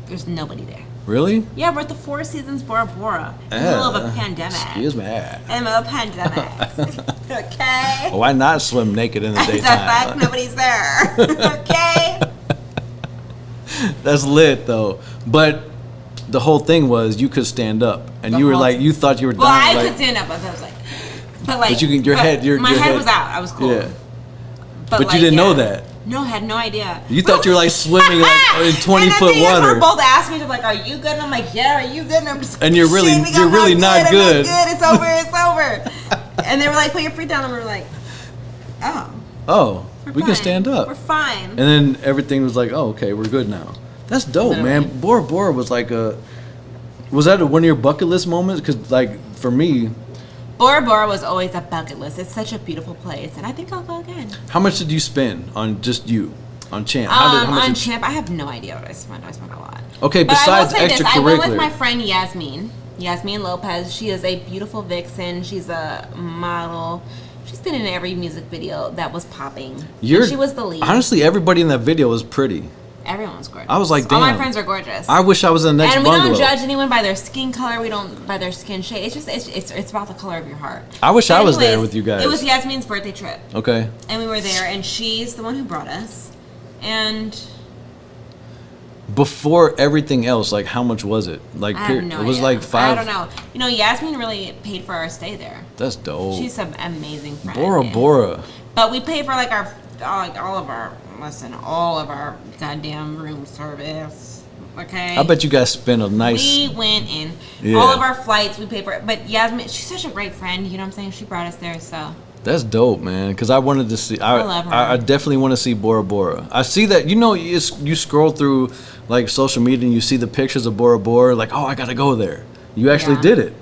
There's nobody there. Really? Yeah, we're at the Four Seasons Bora Bora in the middle of a pandemic. Excuse me. In the middle of a pandemic. Okay. Why not swim naked in the The daytime? fact nobody's there. Okay. That's lit though. But the whole thing was you could stand up, and The you were whole like, you thought you were Well, dying. I like, could stand up. I was like, but like, But you can- your head- my your head head- was out. I was cool. Yeah. But you like, didn't know yeah. that. No, I had no idea. You thought you were like swimming like in 20-foot And the thing is, water. we're both asking me to like, "Are you good?" And I'm like, "Yeah, are you good?" And I'm just And you're really- shaking. you're I'm really not good. I'm not good. It's over. It's over. And they were like, "Put your feet down," and we were like, "Oh." Oh. We can stand up. We're fine. And then everything was like, oh, okay, we're good now. That's dope, Literally. man. Bora Bora was like was that one of your bucket list moments? Because, like, for me, Bora Bora was always a bucket list. It's such a beautiful place, and I think I'll go again. how much did you spend on just you, on Champ? On Champ, I have no idea what I spent. I spent a lot. Okay, But besides I will say this, I extracurricular. went with my friend Yasmin Lopez. She is a beautiful vixen. She's a model. She's been in every music video that was popping. And she was the lead. Honestly, everybody in that video was pretty. Everyone was gorgeous. I was like, all my damn. friends are gorgeous. I wish I was in the next and we bungalow. don't judge anyone by their skin color. We don't by their skin shade. It's just it's about the color of your heart. I wish But I was there anyways, with you guys. It was Yasmin's birthday trip, Okay. and we were there, and she's the one who brought us. And Before everything else, like, how much was it? Like, I have no it was idea. like $5. I don't know. You know, Yasmin really paid for our stay there. That's dope. She's an amazing friend. Bora yeah. Bora. But we paid for like all of our goddamn room service. Okay. I bet you guys spent a nice. We went in. Yeah. All of our flights, we paid for it. But Yasmin, she's such a great friend. You know what I'm saying? She brought us there, so. That's dope, man. Because I wanted to see. I love her. I definitely want to see Bora Bora. I see that. You know, you scroll through like social media and you see the pictures of Bora Bora. Like, oh, I gotta go there. You actually Yeah. did it.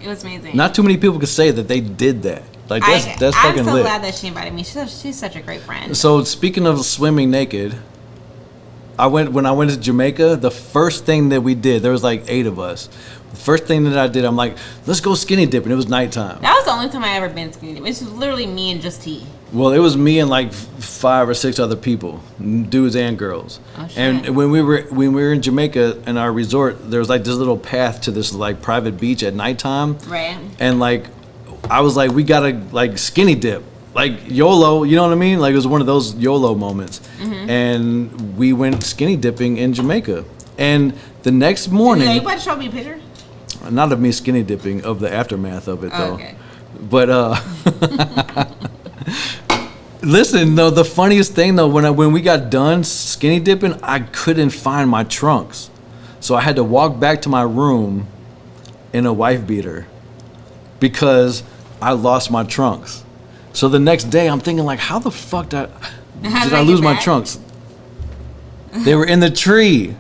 It was amazing. Not too many people could say that they did that. Like, that's fucking I'm so lit. glad that she invited me. She's such a great friend. So speaking of swimming naked, when I went to Jamaica, the first thing that we did, there was like 8 of us. The first thing that I did, I'm like, let's go skinny dipping. It was nighttime. That was the only time I ever been skinny dipping. It was literally me and just T. Well, it was me and like 5 or 6 other people, dudes and girls. Oh, shit. And when we were in Jamaica in our resort, there was like this little path to this like private beach at nighttime. Right. And like, I was like, we gotta like skinny dip, like YOLO. You know what I mean? Like, it was one of those YOLO moments. Mm-hmm. And we went skinny dipping in Jamaica. And the next morning, Yeah, you about to show me a picture? not of me skinny dipping, of the aftermath of it though. Okay. But listen though, the funniest thing though, when we got done skinny dipping, I couldn't find my trunks, so I had to walk back to my room in a wife beater because I lost my trunks. So the next day I'm thinking like, how the fuck did I lose my trunks? They were in the tree.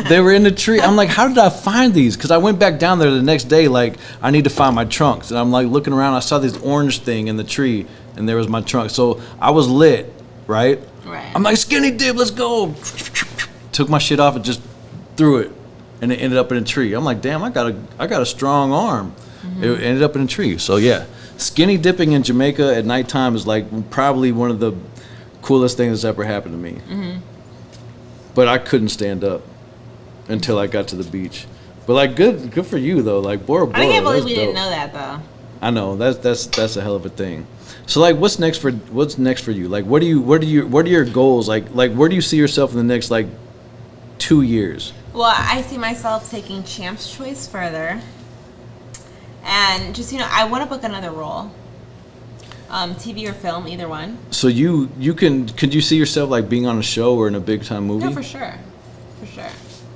They were in the tree. I'm like, how did I find these? Because I went back down there the next day, like, I need to find my trunks. And I'm like looking around, I saw this orange thing in the tree, and there was my trunk. So I was lit, right? Right. I'm like, skinny dip, let's go. Took my shit off and just threw it, and it ended up in a tree. I'm like, damn, I got a strong arm. Mm-hmm. It ended up in a tree. So yeah, skinny dipping in Jamaica at nighttime is like probably one of the coolest things that's ever happened to me. Mm-hmm. But I couldn't stand up until I got to the beach. But like, good for you though. Like Bora Bora. I can't believe that's we didn't dope. know that though. I know that's a hell of a thing. So like, what's next for you? Like, what are your goals? Like where do you see yourself in the next like 2 years? Well, I see myself taking Champ's Choice further, and just I want to book another role, TV or film, either one. So could you see yourself like being on a show or in a big time movie? No, for sure,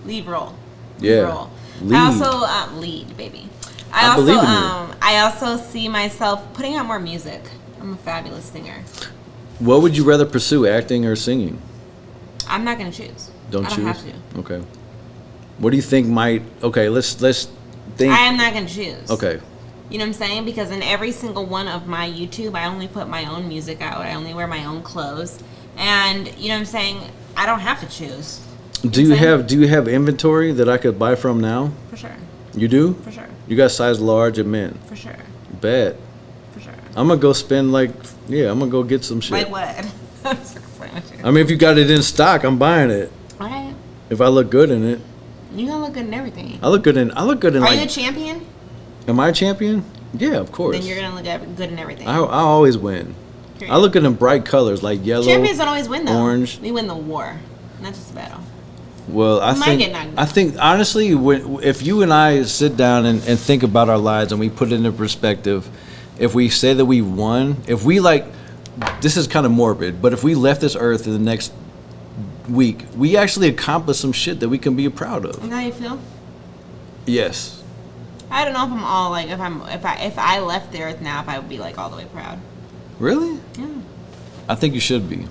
lead role. Yeah. Role. Lead. I also lead, baby. I believe in you. I also see myself putting out more music. I'm a fabulous singer. What would you rather pursue, acting or singing? I'm not gonna choose. I don't choose. have to. Okay. What do you think might? Okay, let's think. I am not gonna choose. Okay. You know what I'm saying? Because in every single one of my YouTube, I only put my own music out. I only wear my own clothes, and you know what I'm saying? I don't have to choose. Do you have inventory that I could buy from now? For sure. You do? For sure. You got size large at men. For sure. Bet. For sure. I'm gonna go spend I'm gonna go get some shit. Like what? I'm just playing with you. I mean, if you got it in stock, I'm buying it. Alright. If I look good in it, You gonna look good in everything. I look good in Are you a like. champion? Am I a champion? Yeah, of course. Then you're gonna look good in everything. I always win. Period. I look good in bright colors like yellow. Champions don't always win though. Orange. We win the war, not just the battle. Well, You might get knocked down. I think honestly, if you and I sit down and think about our lives and we put it into perspective, if we say that we won, if we this is kind of morbid, but if we left this earth in the next week, we actually accomplished some shit that we can be proud of. Is that how you feel? Yes. I don't know if I'm all like if I left the earth now, if I would be like all the way proud. Really? Yeah. I think you should be.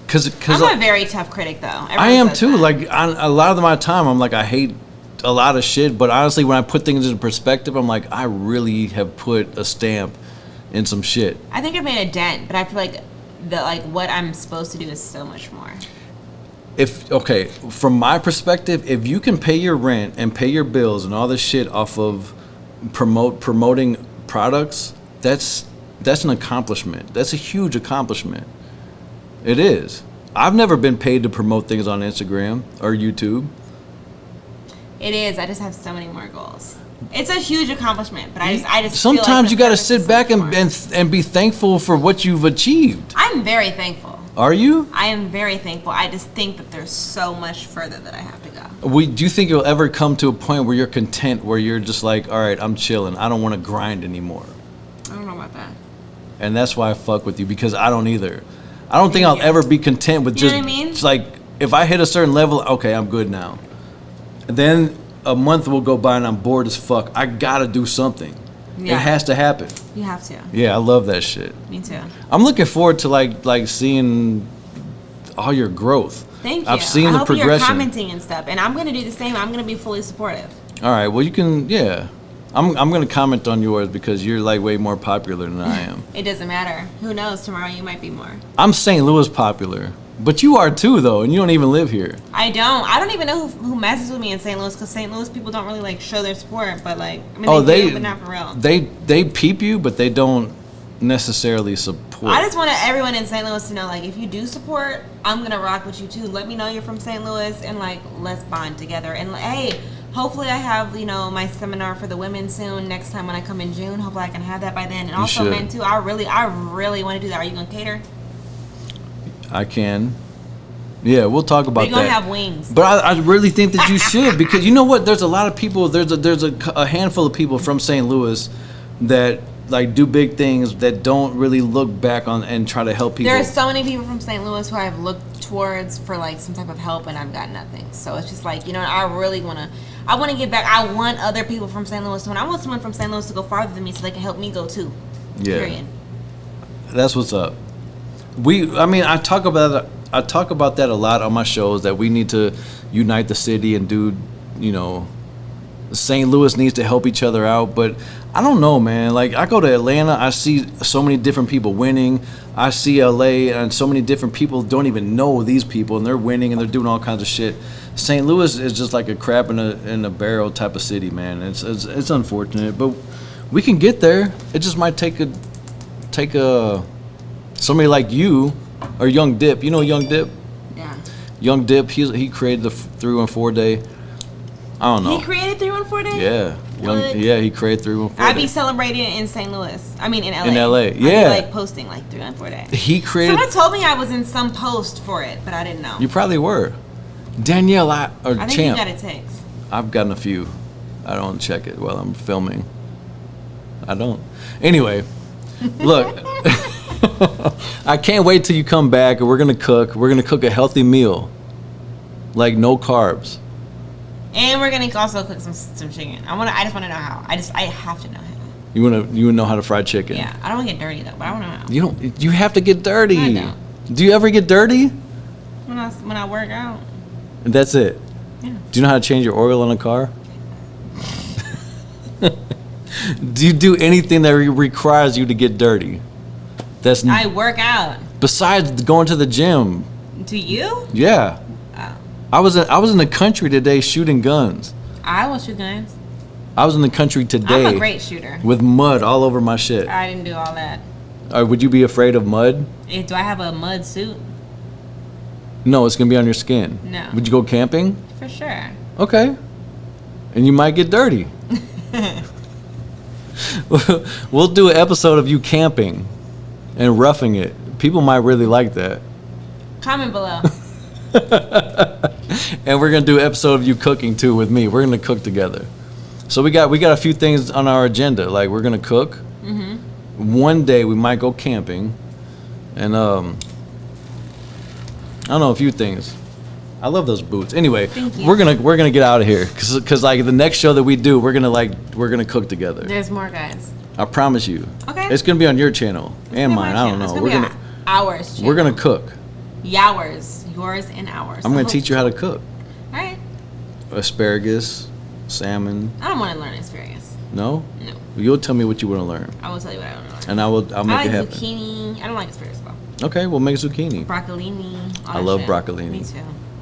Cause I'm a very tough critic, though. I Everyone am says too. that. Like a lot of my time, I'm like I hate a lot of shit. But honestly, when I put things into perspective, I'm like I really have put a stamp in some shit. I think I've made a dent, but I feel like what I'm supposed to do is so much more. From my perspective, if you can pay your rent and pay your bills and all this shit off of promoting products, that's an accomplishment. That's a huge accomplishment. It is. I've never been paid to promote things on Instagram or YouTube. It is. I just have so many more goals. It's a huge accomplishment, but I just sometimes feel like you got to sit back and be thankful for what you've achieved. I'm very thankful. Are you? I am very thankful. I just think that there's so much further that I have to go. Do you think you'll ever come to a point where you're content, where you're just like, all right, I'm chilling. I don't want to grind anymore. I don't know about that. And that's why I fuck with you, because I don't either. I don't think I'll ever be content with You know just, what I mean? just like, if I hit a certain level, okay, I'm good now. And then a month will go by and I'm bored as fuck. I gotta do something. Yeah. It has to happen. You have to. Yeah, I love that shit. Me too. I'm looking forward to like seeing all your growth. Thank you. I've seen I the hope progression. you're commenting and stuff, and I'm gonna do the same. I'm gonna be fully supportive. All right, well you can, yeah. I'm gonna comment on yours because you're like way more popular than I am. It doesn't matter. Who knows? Tomorrow you might be more. I'm St. Louis popular, but you are too though, and you don't even live here. I don't even know who messes with me in St. Louis, because St. Louis people don't really like show their support. But like, I mean, they do, but not for real. They peep you, but they don't necessarily support. I just want everyone in St. Louis to know, like, if you do support, I'm gonna rock with you too. Let me know you're from St. Louis, and like, let's bond together. And hey, hopefully I have, my seminar for the women soon. Next time when I come in June, hopefully I can have that by then. And also men too. I really want to do that. Are you gonna cater? I can. Yeah, we'll talk about that. You're gonna have wings. But I really think that you should, because you know what? There's a lot of people. There's a handful of people from St. Louis that like do big things that don't really look back on and try to help people. There are so many people from St. Louis who I've looked towards for like some type of help, and I've got nothing. So it's just like, I want to give back. I want other people from St. Louis to, and I want someone from St. Louis to go farther than me so they can help me go too. Yeah. Period. That's what's up. I talk about that a lot on my shows, that we need to unite the city and do, St. Louis needs to help each other out. But I don't know, man. Like, I go to Atlanta, I see so many different people winning. I see LA, and so many different people don't even know these people, and they're winning and they're doing all kinds of shit. St. Louis is just like a crab in a barrel type of city, man. It's unfortunate, but we can get there. It just might take somebody like you or Young Dip. You know Young Dip? Yeah. Young Dip, he created the 314 day. I don't know. He created 314 day? Yeah. He created 314 day. I'd be celebrating it in St. Louis. I mean, in LA. In LA, I'd yeah. be like posting like 314 day. He created. Someone told me I was in some post for it, but I didn't know. You probably were. Danielle, I think Champ. you got a text. I've gotten a few. I don't check it while I'm filming. I don't. Anyway, look. I can't wait till you come back and we're gonna cook. We're gonna cook a healthy meal, like no carbs. And we're gonna also cook some chicken. I just want to know how. I have to know how. You wanna know how to fry chicken? Yeah, I don't want to get dirty though, but I want to know how. You have to get dirty. I don't. Do you ever get dirty? When I work out. And that's it. Yeah. Do you know how to change your oil on a car? Do you do anything that requires you to get dirty? I work out. Besides going to the gym. Do you? Yeah. Oh. I was in the country today shooting guns. I will shoot guns. I was in the country today. I'm a great shooter. With mud all over my shit. I didn't do all that. Would you be afraid of mud? Do I have a mud suit? No, it's gonna be on your skin. No. Would you go camping? For sure. Okay. And you might get dirty. We'll do an episode of you camping and roughing it. People might really like that. Comment below. And we're gonna do an episode of you cooking too with me. We're gonna cook together. So we got a few things on our agenda. Like, we're gonna cook. Mm-hmm. One day we might go camping, and I don't know, a few things. I love those boots. Anyway, Thank you. we're gonna get out of here because like the next show that we do, we're gonna cook together. There's more guys. I promise you. Okay. It's gonna be on your channel and be on mine. my I don't channel. know. It's Ours. Channel. We're gonna cook. Yours and ours. I'm gonna teach you how to cook. All right. Asparagus, salmon. I don't want to learn asparagus. No? No. You'll tell me what you want to learn. I will tell you what I want to learn. And I'll make it I like happen. zucchini. I don't like asparagus though. Okay, we'll make zucchini. Broccolini. All I that love shit. broccolini. Me too.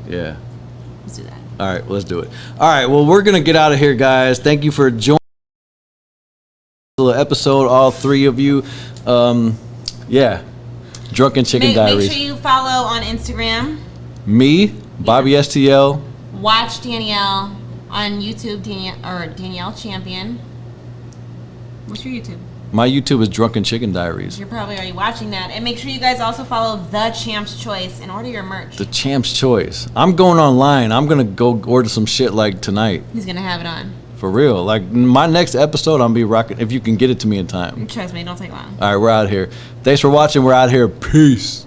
Yeah. Let's do that. All right, well, let's do it. All right, well, we're gonna get out of here, guys. Thank you for joining the little episode, all three of you. Yeah. Drunken Chicken Diaries. Make sure you follow on Instagram. Me, Bobby STL. Watch Danielle on YouTube, Danielle Champion. What's your YouTube? My YouTube is Drunken Chicken Diaries. You're probably already watching that. And make sure you guys also follow The Champ's Choice and order your merch. The Champ's Choice. I'm going online. I'm gonna go order some shit like tonight. He's gonna have it on. For real. Like my next episode, I'm gonna be rocking if you can get it to me in time. Trust me, don't take long. All right, we're out here. Thanks for watching. We're out here. Peace.